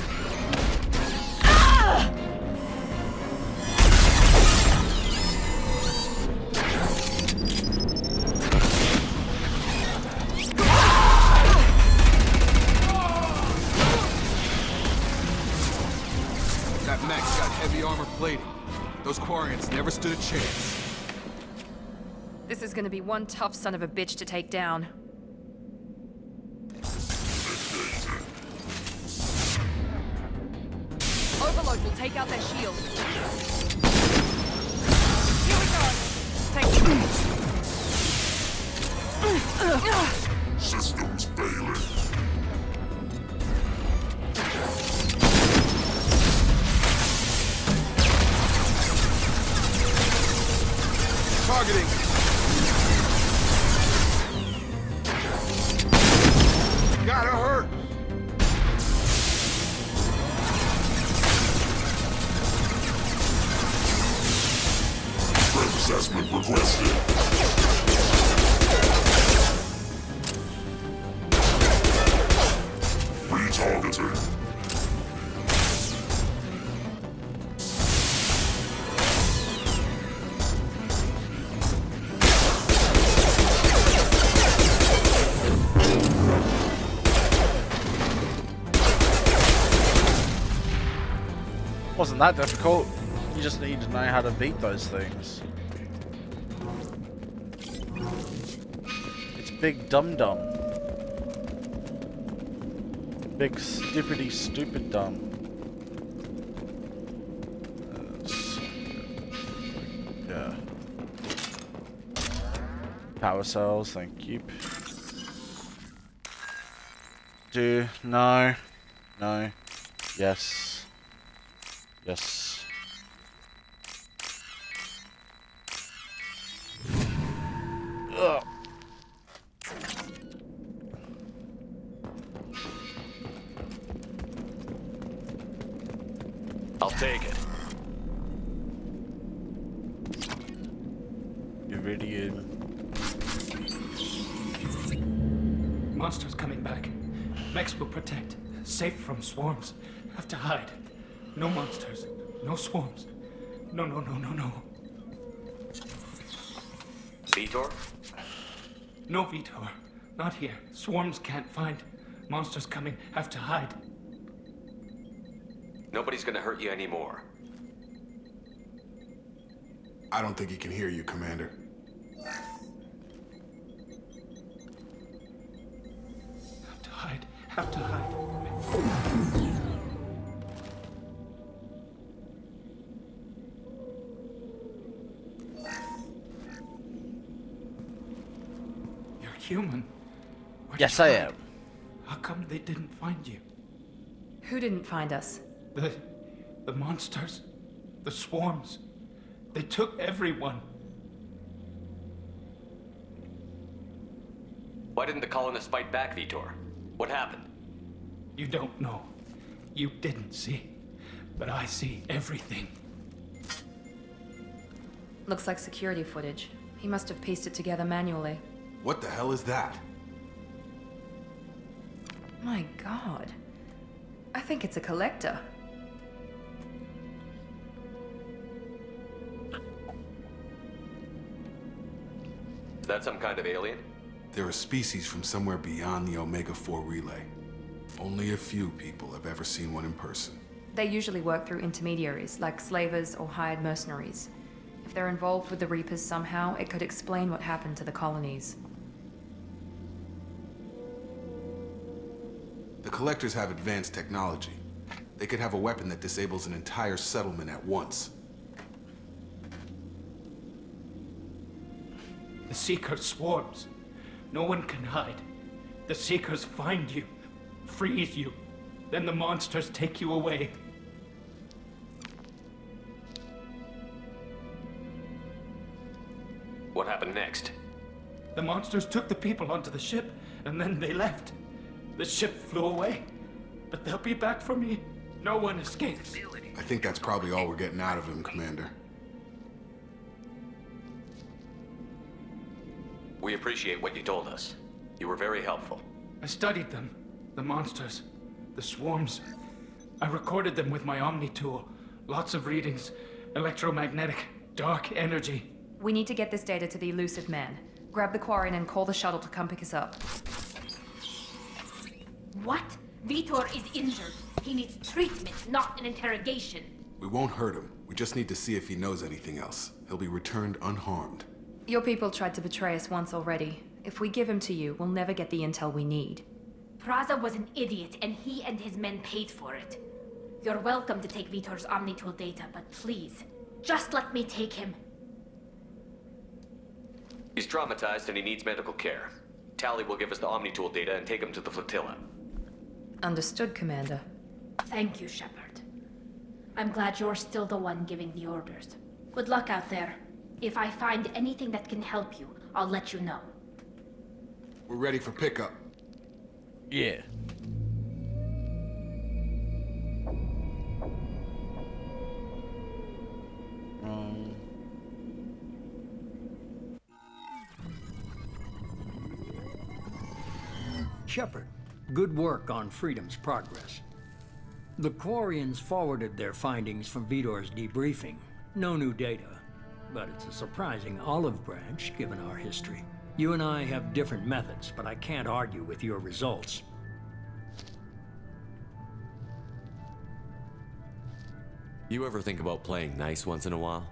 That mech's got heavy armor plating. Those Quarians never stood a chance. This is gonna be one tough son of a bitch to take down. Overload will take out their shield. Here we go. Take Systems failing. Targeting. Gotta hurt. Threat assessment requested. Retargeting. Wasn't that difficult. You just need to know how to beat those things. It's Big Dum Dum. Big stupid dumb. Yeah. Power cells, thank you. No. Yes. Yes. Ugh. I'll take it. Iridium. Monsters coming back. Mechs will protect. Safe from swarms. Have to hide. No monsters. No swarms. No. Vitor? No Vitor. Not here. Swarms can't find. Monsters coming. Have to hide. Nobody's gonna hurt you anymore. I don't think he can hear you, Commander. Have to hide. You're human. Yes, I am. How come they didn't find you? Who didn't find us? The monsters. The swarms. They took everyone. Why didn't the colonists fight back, Vitor? What happened? You don't know. You didn't see. But I see everything. Looks like security footage. He must have pieced it together manually. What the hell is that? My god. I think it's a collector. Is that some kind of alien? They're a species from somewhere beyond the Omega-4 relay. Only a few people have ever seen one in person. They usually work through intermediaries, like slavers or hired mercenaries. If they're involved with the Reapers somehow, it could explain what happened to the colonies. The Collectors have advanced technology. They could have a weapon that disables an entire settlement at once. The Seeker swarms. No one can hide. The Seekers find you, freeze you, then the monsters take you away. What happened next? The monsters took the people onto the ship, and then they left. The ship flew away, but they'll be back for me. No one escapes. I think that's probably all we're getting out of him, Commander. We appreciate what you told us. You were very helpful. I studied them. The monsters. The swarms. I recorded them with my Omni tool. Lots of readings. Electromagnetic. Dark energy. We need to get this data to the Elusive Man. Grab the Quarian and call the shuttle to come pick us up. What? Vitor is injured. He needs treatment, not an interrogation. We won't hurt him. We just need to see if he knows anything else. He'll be returned unharmed. Your people tried to betray us once already. If we give him to you, we'll never get the intel we need. Praza was an idiot, and he and his men paid for it. You're welcome to take Vitor's Omnitool data, but please, just let me take him. He's traumatized and he needs medical care. Tali will give us the Omnitool data and take him to the flotilla. Understood, Commander. Thank you, Shepard. I'm glad you're still the one giving the orders. Good luck out there. If I find anything that can help you, I'll let you know. We're ready for pickup. Yeah. Shepard, good work on Freedom's progress. The Quarians forwarded their findings from Vitor's debriefing. No new data, but it's a surprising olive branch given our history. You and I have different methods, but I can't argue with your results. You ever think about playing nice once in a while?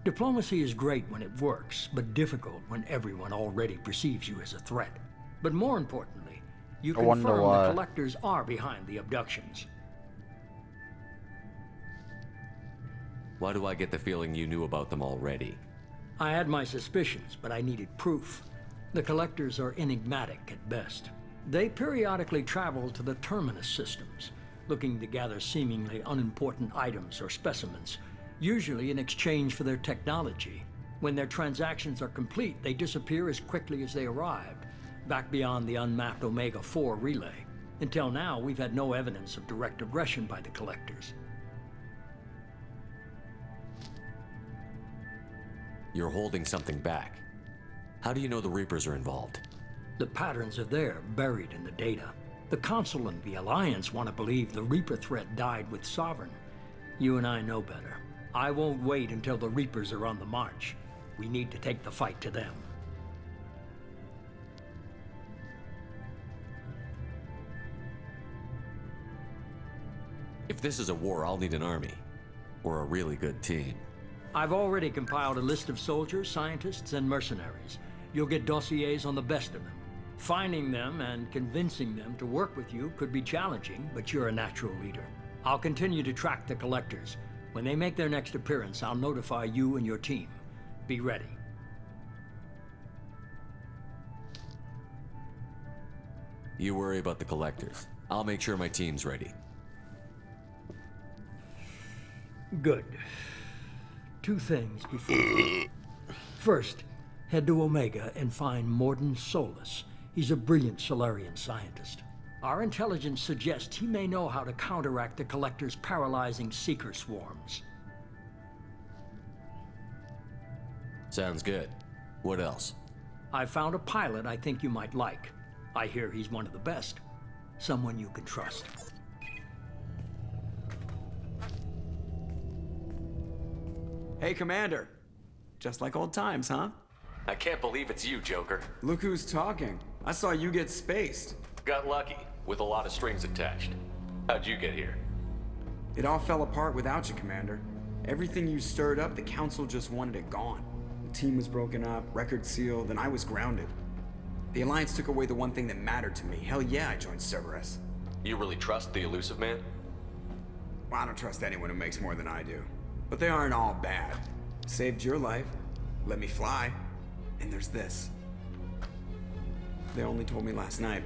Diplomacy is great when it works, but difficult when everyone already perceives you as a threat. But more importantly, you confirm the Collectors are behind the abductions. Why do I get the feeling you knew about them already? I had my suspicions, but I needed proof. The Collectors are enigmatic at best. They periodically travel to the Terminus systems, looking to gather seemingly unimportant items or specimens, usually in exchange for their technology. When their transactions are complete, they disappear as quickly as they arrived, back beyond the unmapped Omega-4 relay. Until now, we've had no evidence of direct aggression by the Collectors. You're holding something back. How do you know the Reapers are involved? The patterns are there, buried in the data. The Council and the Alliance want to believe the Reaper threat died with Sovereign. You and I know better. I won't wait until the Reapers are on the march. We need to take the fight to them. If this is a war, I'll need an army. Or a really good team. I've already compiled a list of soldiers, scientists, and mercenaries. You'll get dossiers on the best of them. Finding them and convincing them to work with you could be challenging, but you're a natural leader. I'll continue to track the collectors. When they make their next appearance, I'll notify you and your team. Be ready. You worry about the collectors. I'll make sure my team's ready. Good. Two things before. First, head to Omega and find Mordin Solus. He's a brilliant Solarian scientist. Our intelligence suggests he may know how to counteract the Collector's paralyzing Seeker swarms. Sounds good. What else? I found a pilot I think you might like. I hear he's one of the best. Someone you can trust. Hey, Commander. Just like old times, huh? I can't believe it's you, Joker. Look who's talking. I saw you get spaced. Got lucky, with a lot of strings attached. How'd you get here? It all fell apart without you, Commander. Everything you stirred up, the Council just wanted it gone. The team was broken up, record sealed, and I was grounded. The Alliance took away the one thing that mattered to me. Hell yeah, I joined Cerberus. You really trust the Illusive Man? Well, I don't trust anyone who makes more than I do. But they aren't all bad. Saved your life, let me fly, and there's this. They only told me last night.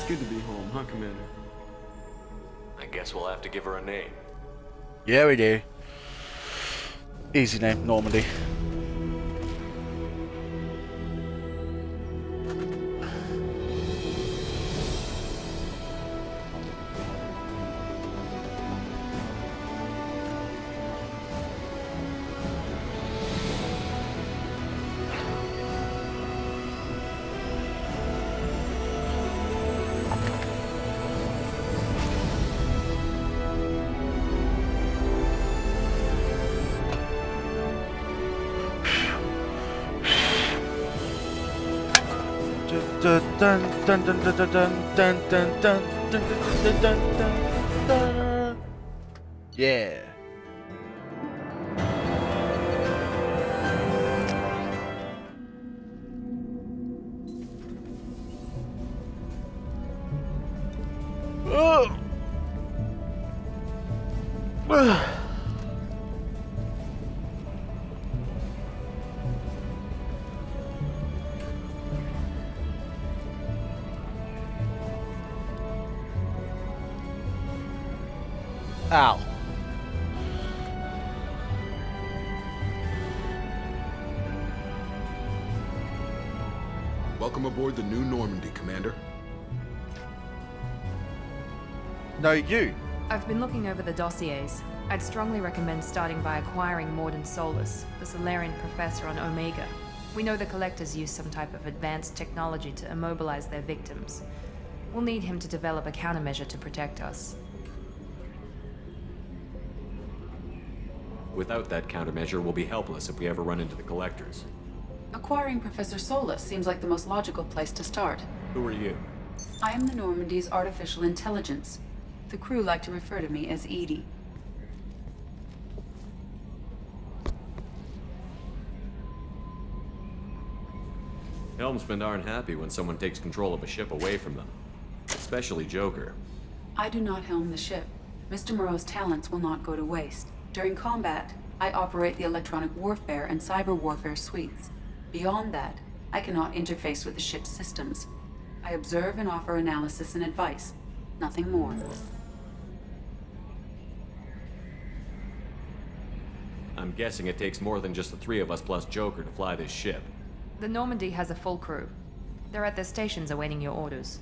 Good to be home, huh, Commander? I guess we'll have to give her a name. Yeah, we do. Easy name, Normandy. Yeah. Ow. Welcome aboard the new Normandy, Commander. No, you. I've been looking over the dossiers. I'd strongly recommend starting by acquiring Mordin Solus, the Solarian professor on Omega. We know the Collectors use some type of advanced technology to immobilize their victims. We'll need him to develop a countermeasure to protect us. Without that countermeasure, we'll be helpless if we ever run into the Collectors. Acquiring Professor Solus seems like the most logical place to start. Who are you? I am the Normandy's artificial intelligence. The crew like to refer to me as Edie. Helmsmen aren't happy when someone takes control of a ship away from them. Especially Joker. I do not helm the ship. Mr. Moreau's talents will not go to waste. During combat, I operate the electronic warfare and cyber warfare suites. Beyond that, I cannot interface with the ship's systems. I observe and offer analysis and advice. Nothing more. I'm guessing it takes more than just the three of us plus Joker to fly this ship. The Normandy has a full crew. They're at their stations awaiting your orders.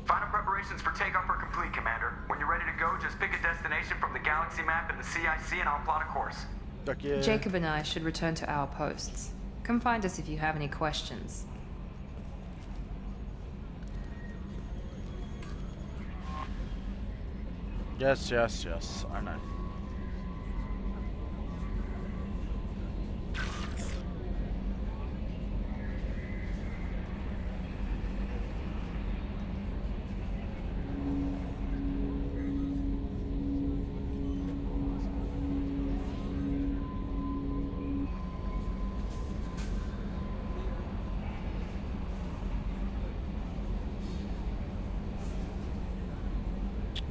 Final preparations for takeoff are complete, Commander. When you're ready to go, just pick a destination from the galaxy map in the CIC and I'll plot a course. Yeah. Jacob and I should return to our posts. Come find us if you have any questions. Yes, yes, yes, I know.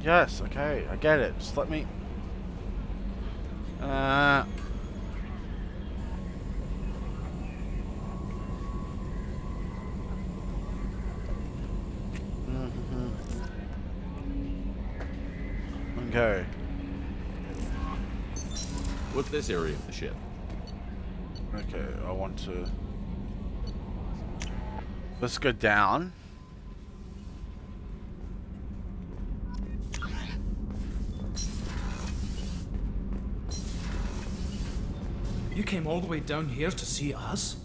Yes, okay, I get it. Just let me... Okay. What's this area of the ship? Okay, I want to... Let's go down. You came all the way down here to see us?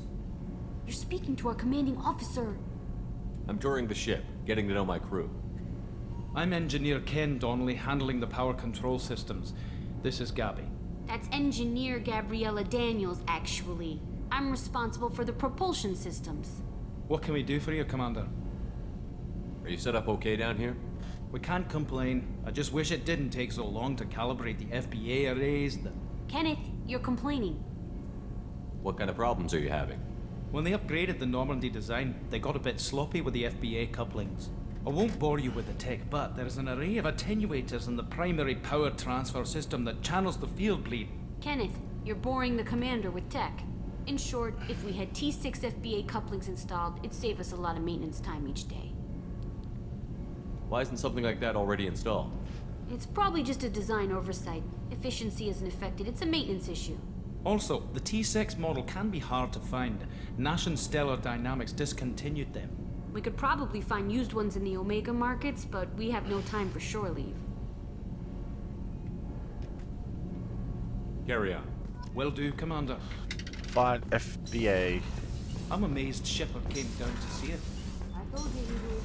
You're speaking to our commanding officer. I'm touring the ship, getting to know my crew. I'm Engineer Ken Donnelly, handling the power control systems. This is Gabby. That's Engineer Gabriella Daniels, actually. I'm responsible for the propulsion systems. What can we do for you, Commander? Are you set up okay down here? We can't complain. I just wish it didn't take so long to calibrate the FBA arrays. Kenneth, you're complaining. What kind of problems are you having? When they upgraded the Normandy design, they got a bit sloppy with the FBA couplings. I won't bore you with the tech, but there's an array of attenuators in the primary power transfer system that channels the field bleed. Kenneth, you're boring the commander with tech. In short, if we had T6 FBA couplings installed, it'd save us a lot of maintenance time each day. Why isn't something like that already installed? It's probably just a design oversight. Efficiency isn't affected, it's a maintenance issue. Also, the T6 model can be hard to find. Nash and Stellar Dynamics discontinued them. We could probably find used ones in the Omega markets, but we have no time for shore leave. Carry on. Will do, Commander. Find FBA. I'm amazed Shepard came down to see it. I told you he would.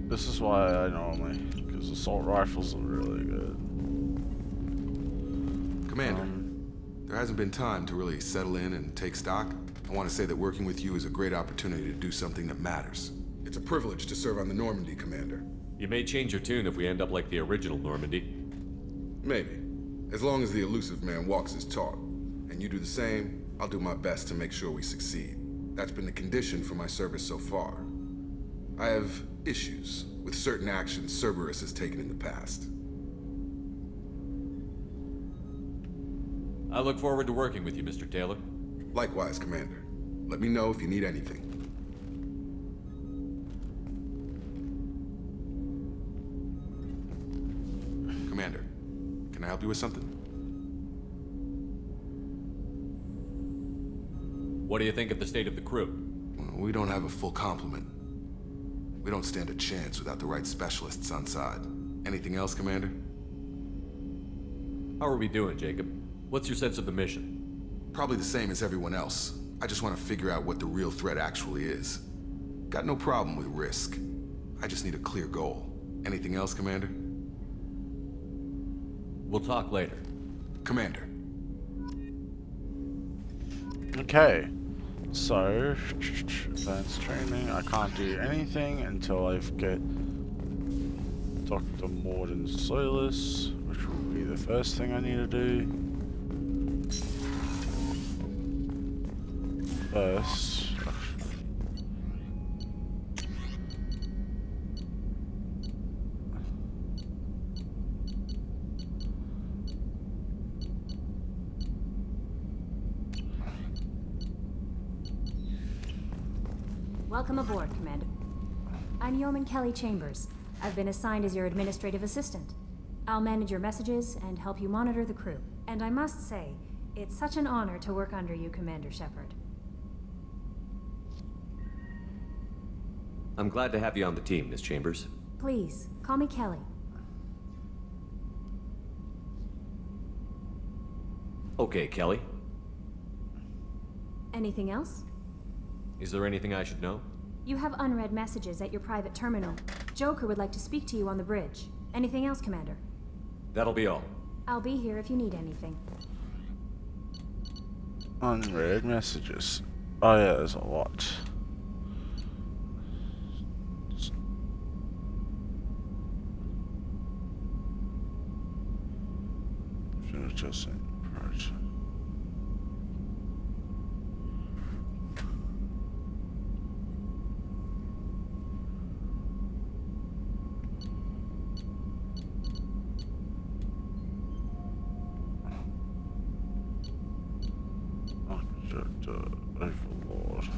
This is why I normally, because assault rifles are really good. Commander, there hasn't been time to really settle in and take stock. I want to say that working with you is a great opportunity to do something that matters. It's a privilege to serve on the Normandy, Commander. You may change your tune if we end up like the original Normandy. Maybe. As long as the elusive man walks his talk. And you do the same, I'll do my best to make sure we succeed. That's been the condition for my service so far. I have issues with certain actions Cerberus has taken in the past. I look forward to working with you, Mr. Taylor. Likewise, Commander. Let me know if you need anything. Commander, can I help you with something? What do you think of the state of the crew? We don't have a full complement. We don't stand a chance without the right specialists on side. Anything else, Commander? How are we doing, Jacob? What's your sense of the mission? Probably the same as everyone else. I just want to figure out what the real threat actually is. Got no problem with risk. I just need a clear goal. Anything else, Commander? We'll talk later. Commander. Okay. So, advanced training. I can't do anything until I get Dr. Morden Solus, which will be the first thing I need to do. First. Welcome aboard, Commander. I'm Yeoman Kelly Chambers. I've been assigned as your administrative assistant. I'll manage your messages and help you monitor the crew. And I must say, it's such an honor to work under you, Commander Shepard. I'm glad to have you on the team, Miss Chambers. Please, call me Kelly. Okay, Kelly. Anything else? Is there anything I should know? You have unread messages at your private terminal. Joker would like to speak to you on the bridge. Anything else, Commander? That'll be all. I'll be here if you need anything. Unread messages. Oh yeah, there's a lot. Just approach. Overlord.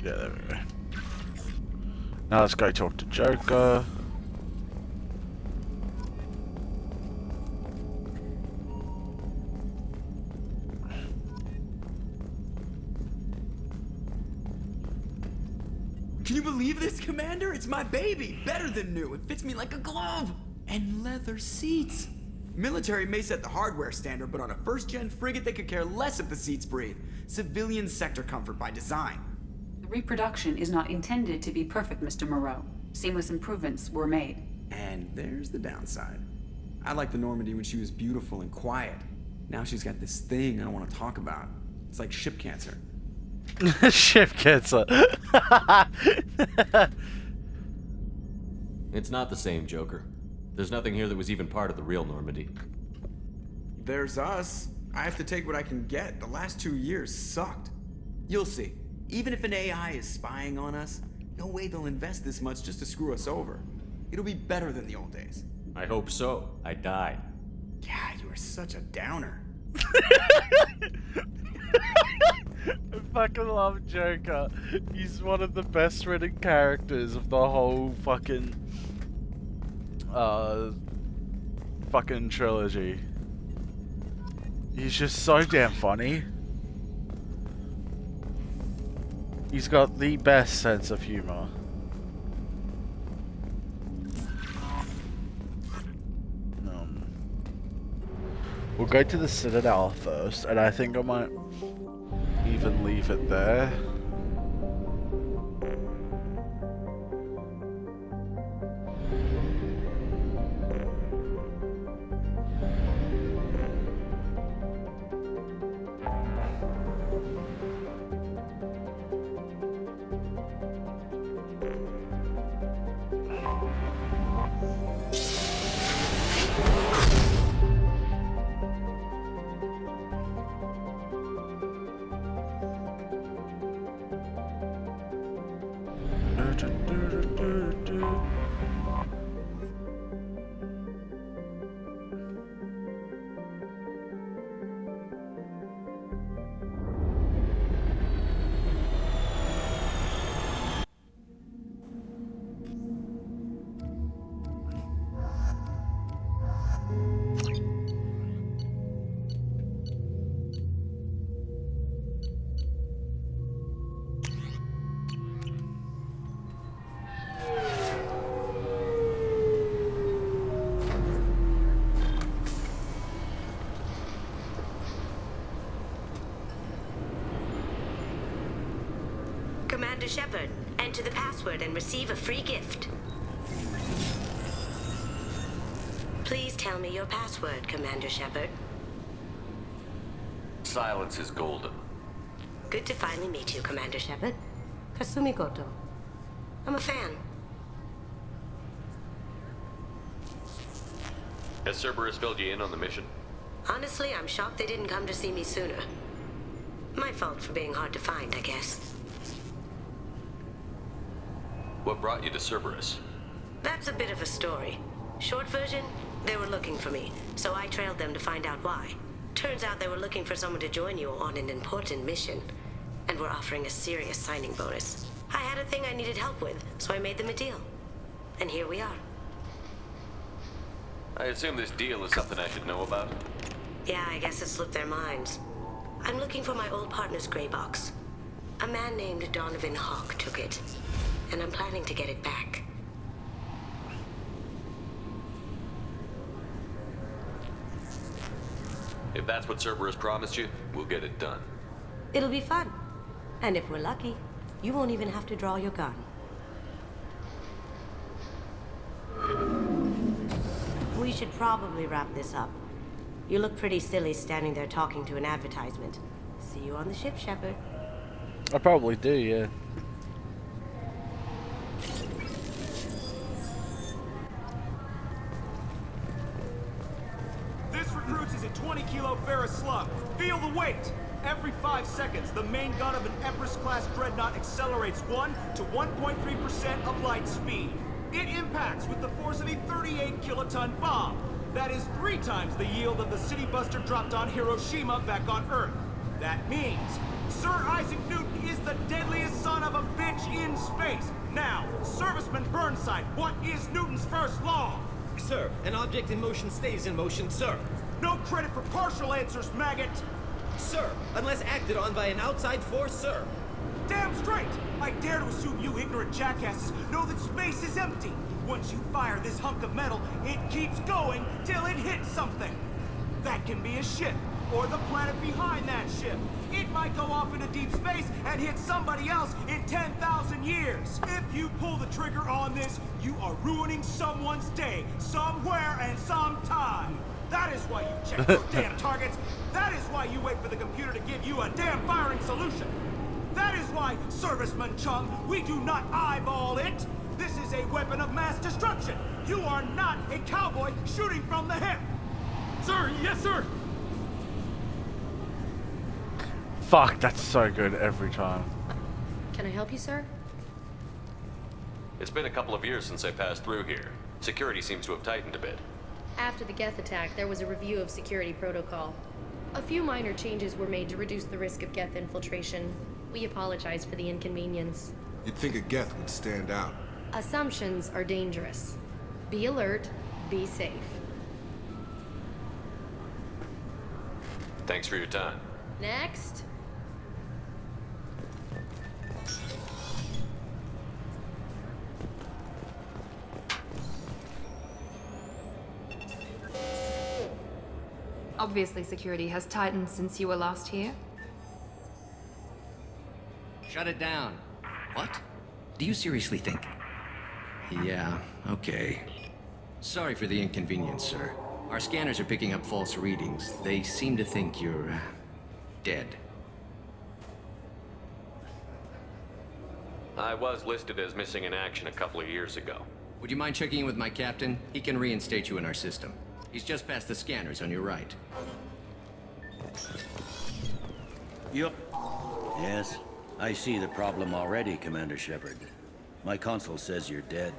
Yeah, there we go. Now let's go talk to Joker. Can you believe this, Commander? It's my baby! Better than new. It fits me like a glove! And leather seats! Military may set the hardware standard, but on a first-gen frigate, they could care less if the seats breathe. Civilian sector comfort by design. The reproduction is not intended to be perfect, Mr. Moreau. Seamless improvements were made. And there's the downside. I liked the Normandy when she was beautiful and quiet. Now she's got this thing I don't want to talk about. It's like ship cancer. Ship cancer. It's not the same, Joker. There's nothing here that was even part of the real Normandy. There's us. I have to take what I can get. The last 2 years sucked. You'll see. Even if an AI is spying on us, no way they'll invest this much just to screw us over. It'll be better than the old days. I hope so. I died. Yeah, you are such a downer. I fucking love Joker. He's one of the best written characters of the whole fucking trilogy. He's just so damn funny. He's got the best sense of humor. We'll go to the Citadel first, and I think I might even leave it there. Shepard. Enter the password and receive a free gift. Please tell me your password, Commander Shepard. Silence is golden. Good to finally meet you, Commander Shepard. Kasumi Goto. I'm a fan. Has Cerberus filled you in on the mission? Honestly, I'm shocked they didn't come to see me sooner. My fault for being hard to find, I guess. What brought you to Cerberus? That's a bit of a story. Short version, they were looking for me, so I trailed them to find out why. Turns out they were looking for someone to join you on an important mission, and were offering a serious signing bonus. I had a thing I needed help with, so I made them a deal. And here we are. I assume this deal is something I should know about? Yeah, I guess it slipped their minds. I'm looking for my old partner's gray box. A man named Donovan Hawk took it, and I'm planning to get it back. If that's what Cerberus promised you, we'll get it done. It'll be fun. And if we're lucky, you won't even have to draw your gun. We should probably wrap this up. You look pretty silly standing there talking to an advertisement. See you on the ship, Shepard. I probably do, yeah. This recruits is a 20-kilo ferrous slug. Feel the weight! Every 5 seconds, the main gun of an Empress-class dreadnought accelerates 1 to 1.3% of light speed. It impacts with the force of a 38-kiloton bomb. That is 3 times the yield of the city buster dropped on Hiroshima back on Earth. That means Sir Isaac Newton is the deadliest son of a bitch in space. Now, Serviceman Burnside, what is Newton's first law? Sir, an object in motion stays in motion, sir. No credit for partial answers, maggot! Sir, unless acted on by an outside force, sir. Damn straight! I dare to assume you ignorant jackasses know that space is empty. Once you fire this hunk of metal, it keeps going till it hits something. That can be a ship, or the planet behind that ship. It might go off into deep space and hit somebody else in 10,000 years. If you pull the trigger on this, you are ruining someone's day, somewhere and sometime. That is why you check your damn targets. That is why you wait for the computer to give you a damn firing solution. That is why, Serviceman Chung, we do not eyeball it. This is a weapon of mass destruction. You are not a cowboy shooting from the hip. Sir, yes, sir. Fuck, that's so good every time. Can I help you, sir? It's been a couple of years since I passed through here. Security seems to have tightened a bit. After the Geth attack, there was a review of security protocol. A few minor changes were made to reduce the risk of Geth infiltration. We apologize for the inconvenience. You'd think a Geth would stand out. Assumptions are dangerous. Be alert, be safe. Thanks for your time. Next. Obviously, security has tightened since you were last here. Shut it down. What? Do you seriously think? Yeah, okay. Sorry for the inconvenience, sir. Our scanners are picking up false readings. They seem to think you're dead. I was listed as missing in action a couple of years ago. Would you mind checking in with my captain? He can reinstate you in our system. He's just past the scanners on your right. Yup. Yes, I see the problem already, Commander Shepard. My console says you're dead.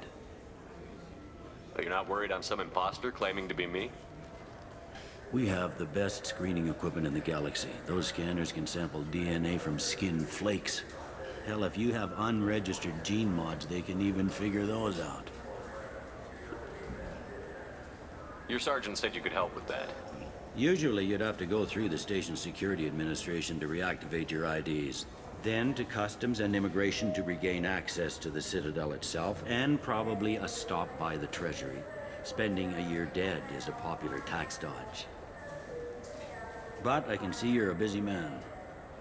Are you not worried I'm some imposter claiming to be me? We have the best screening equipment in the galaxy. Those scanners can sample DNA from skin flakes. Hell, if you have unregistered gene mods, they can even figure those out. Your sergeant said you could help with that. Usually you'd have to go through the station security administration to reactivate your IDs. Then to customs and immigration to regain access to the Citadel itself, and probably a stop by the Treasury. Spending a year dead is a popular tax dodge. But I can see you're a busy man.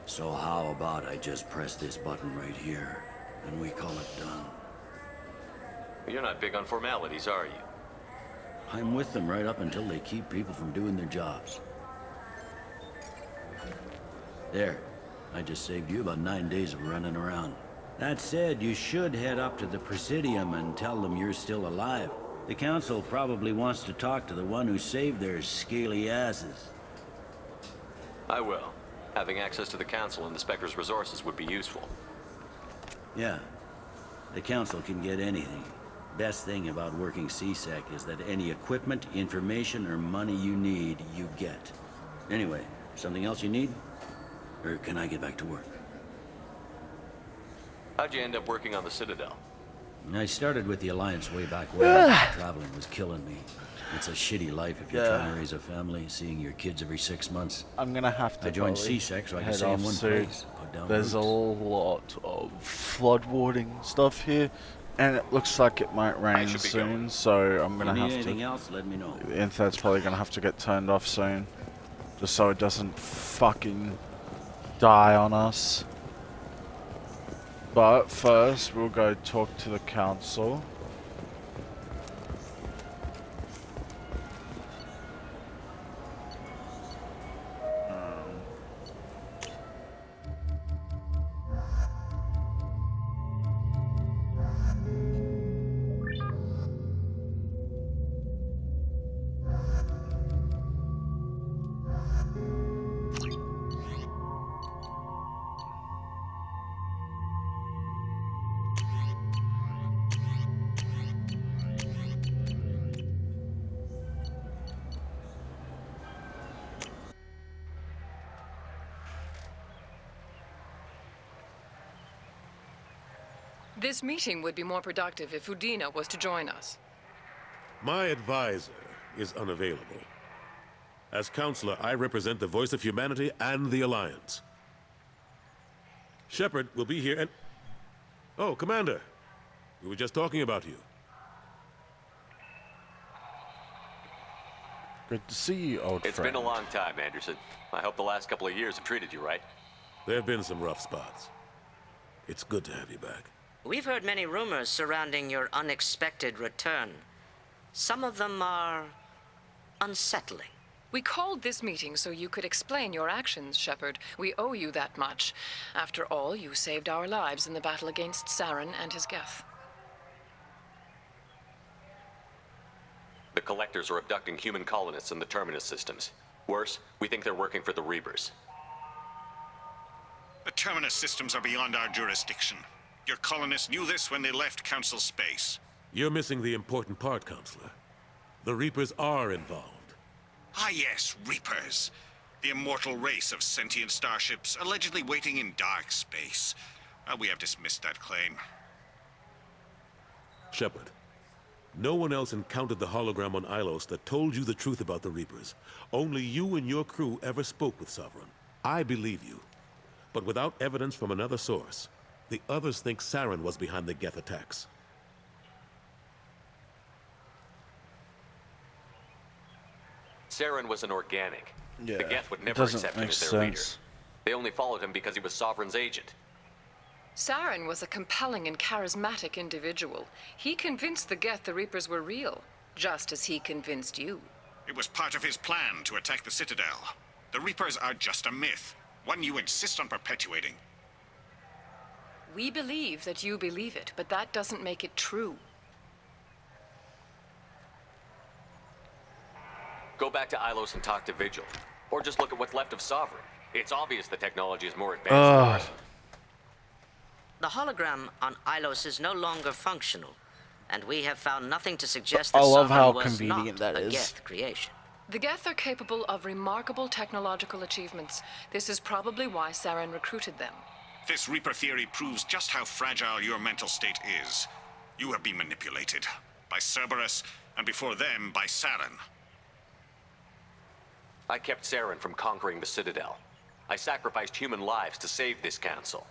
So how about I just press this button right here, and we call it done. You're not big on formalities, are you? I'm with them right up until they keep people from doing their jobs. There. I just saved you about 9 days of running around. That said, you should head up to the Presidium and tell them you're still alive. The Council probably wants to talk to the one who saved their scaly asses. I will. Having access to the Council and the Spectre's resources would be useful. Yeah. The Council can get anything. Best thing about working C-Sec is that any equipment, information, or money you need, you get. Anyway, something else you need? Or can I get back to work? How'd you end up working on the Citadel? I started with the Alliance way back when. Traveling was killing me. It's a shitty life if you're trying to raise a family, seeing your kids every 6 months. I'm gonna have to. I joined C-Sec so I can head stay in off one soon. place. Put down There's a roots. lot of flood warning stuff here, and it looks like it might rain soon. So I'm gonna If you have need to. anything else, let me know. The internet's probably gonna have to get turned off soon, just so it doesn't fucking die on us. But first, we'll go talk to the Council. This meeting would be more productive if Udina was to join us. My advisor is unavailable. As counselor, I represent the voice of humanity and the Alliance. Shepard will be here and... Oh, Commander. We were just talking about you. Good to see you, old friend. It's been a long time, Anderson. I hope the last couple of years have treated you right. There have been some rough spots. It's good to have you back. We've heard many rumors surrounding your unexpected return. Some of them are unsettling. We called this meeting so you could explain your actions, Shepard. We owe you that much. After all, you saved our lives in the battle against Saren and his Geth. The Collectors are abducting human colonists in the Terminus systems. Worse, we think they're working for the Reapers. The Terminus systems are beyond our jurisdiction. Your colonists knew this when they left Council space. You're missing the important part, Counselor. The Reapers are involved. Ah yes, Reapers. The immortal race of sentient starships allegedly waiting in dark space. We have dismissed that claim. Shepard, no one else encountered the hologram on Ilos that told you the truth about the Reapers. Only you and your crew ever spoke with Sovereign. I believe you. But without evidence from another source, the others think Saren was behind the Geth attacks. Saren was an organic. Yeah, The Geth would it never doesn't accept him make as their leader. sense. They only followed him because he was Sovereign's agent. Saren was a compelling and charismatic individual. He convinced the Geth the Reapers were real, just as he convinced you. It was part of his plan to attack the Citadel. The Reapers are just a myth, one you insist on perpetuating. We believe that you believe it, but that doesn't make it true. Go back to Ilos and talk to Vigil. Or just look at what's left of Sovereign. It's obvious the technology is more advanced than ours. The hologram on Ilos is no longer functional, and we have found nothing to suggest I that love how Sovereign was convenient not that a is. Geth creation. The Geth are capable of remarkable technological achievements. This is probably why Saren recruited them. This Reaper theory proves just how fragile your mental state is. You have been manipulated. By Cerberus, and before them, by Saren. I kept Saren from conquering the Citadel. I sacrificed human lives to save this council.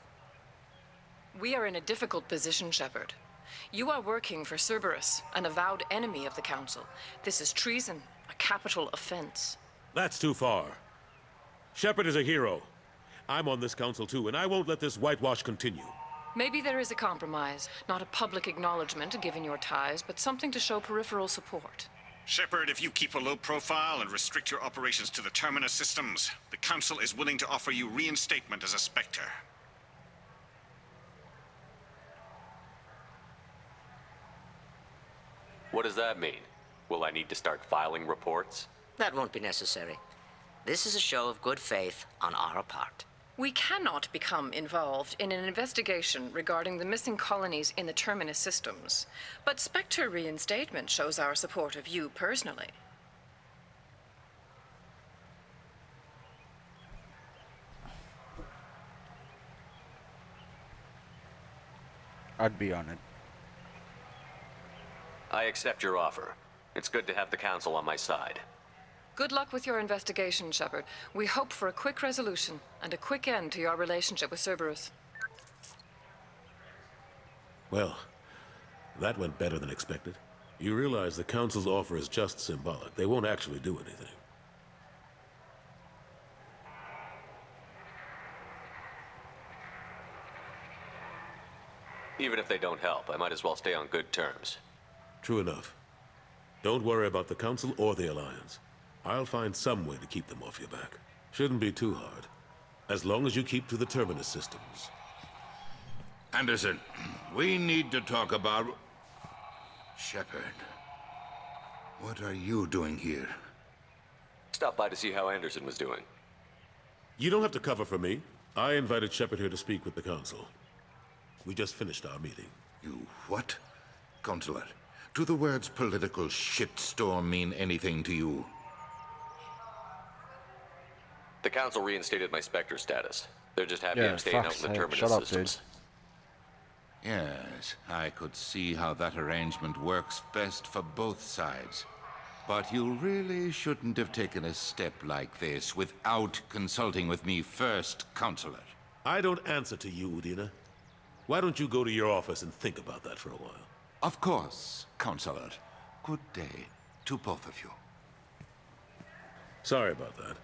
We are in a difficult position, Shepard. You are working for Cerberus, an avowed enemy of the Council. This is treason, a capital offense. That's too far. Shepard is a hero. I'm on this council too, and I won't let this whitewash continue. Maybe there is a compromise. Not a public acknowledgement given your ties, but something to show peripheral support. Shepard, if you keep a low profile and restrict your operations to the Terminus systems, the Council is willing to offer you reinstatement as a Spectre. What does that mean? Will I need to start filing reports? That won't be necessary. This is a show of good faith on our part. We cannot become involved in an investigation regarding the missing colonies in the Terminus systems, but Spectre reinstatement shows our support of you personally. I'd be on it. I accept your offer. It's good to have the Council on my side. Good luck with your investigation, Shepard. We hope for a quick resolution and a quick end to your relationship with Cerberus. Well, that went better than expected. You realize the Council's offer is just symbolic. They won't actually do anything. Even if they don't help, I might as well stay on good terms. True enough. Don't worry about the Council or the Alliance. I'll find some way to keep them off your back. Shouldn't be too hard. As long as you keep to the Terminus systems. Anderson, we need to talk about... Shepard. What are you doing here? Stop by to see how Anderson was doing. You don't have to cover for me. I invited Shepard here to speak with the Council. We just finished our meeting. You what? Counselor, do the words political shitstorm mean anything to you? The Council reinstated my Spectre status. They're just happy I'm staying out in the Terminus Shut up, systems. dude. Yes, I could see how that arrangement works best for both sides. But you really shouldn't have taken a step like this without consulting with me first, Counselor. I don't answer to you, Udina. Why don't you go to your office and think about that for a while? Of course, Counselor. Good day to both of you. Sorry about that.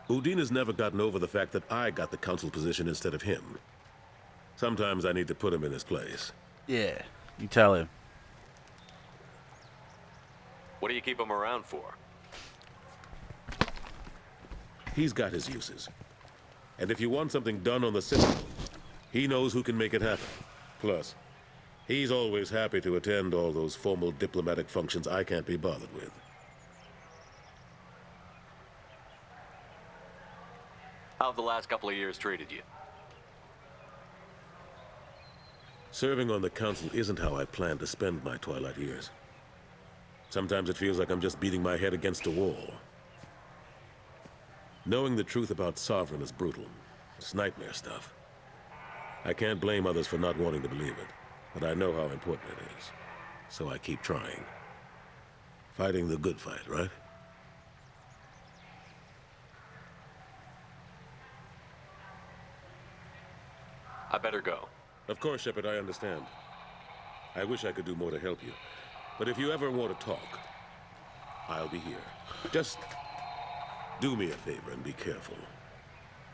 Udina's never gotten over the fact that I got the Council position instead of him. Sometimes I need to put him in his place. Yeah, you tell him. What do you keep him around for? He's got his uses. And if you want something done on the system, he knows who can make it happen. Plus, he's always happy to attend all those formal diplomatic functions I can't be bothered with. How have the last couple of years treated you? Serving on the Council isn't how I plan to spend my twilight years. Sometimes it feels like I'm just beating my head against a wall. Knowing the truth about Sovereign is brutal. It's nightmare stuff. I can't blame others for not wanting to believe it, but I know how important it is. So I keep trying. Fighting the good fight, right? I better go. Of course, Shepard, I understand. I wish I could do more to help you. But if you ever want to talk, I'll be here. Just do me a favor and be careful.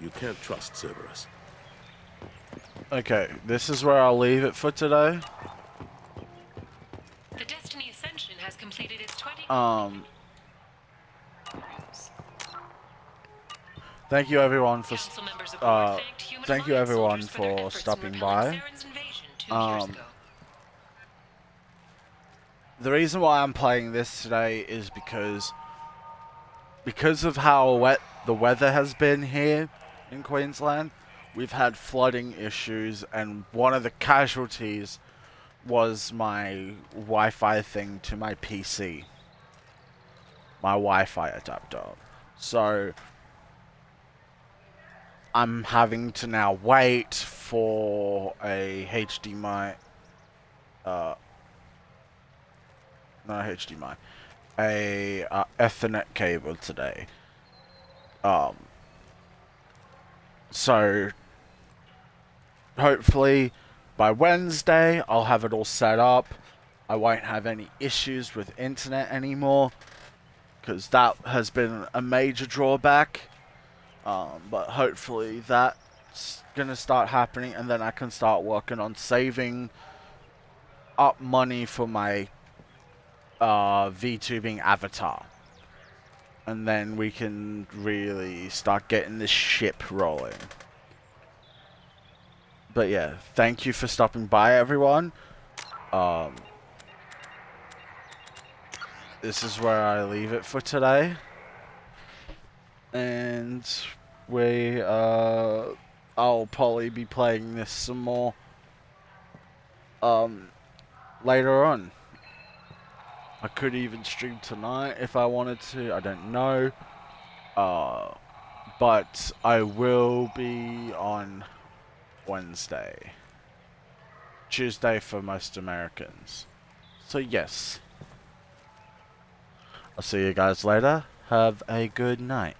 You can't trust Cerberus. Okay, this is where I'll leave it for today. The Destiny Ascension has completed its 20... Thank you everyone for thank you everyone for stopping by. The reason why I'm playing this today is because of how wet the weather has been here in Queensland. We've had flooding issues, and one of the casualties was my Wi-Fi thing to my PC. My Wi-Fi adapter. So I'm having to now wait for a HDMI, not HDMI, a Ethernet cable today. So hopefully by Wednesday I'll have it all set up. I won't have any issues with internet anymore, because that has been a major drawback. But hopefully that that's gonna start happening, and then I can start working on saving up money for my VTubing avatar. And then we can really start getting this ship rolling. But yeah, thank you for stopping by, everyone. This is where I leave it for today. And I'll probably be playing this some more later on. I could even stream tonight if I wanted to, I don't know. But I will be on Wednesday. Tuesday for most Americans. So yes. I'll see you guys later. Have a good night.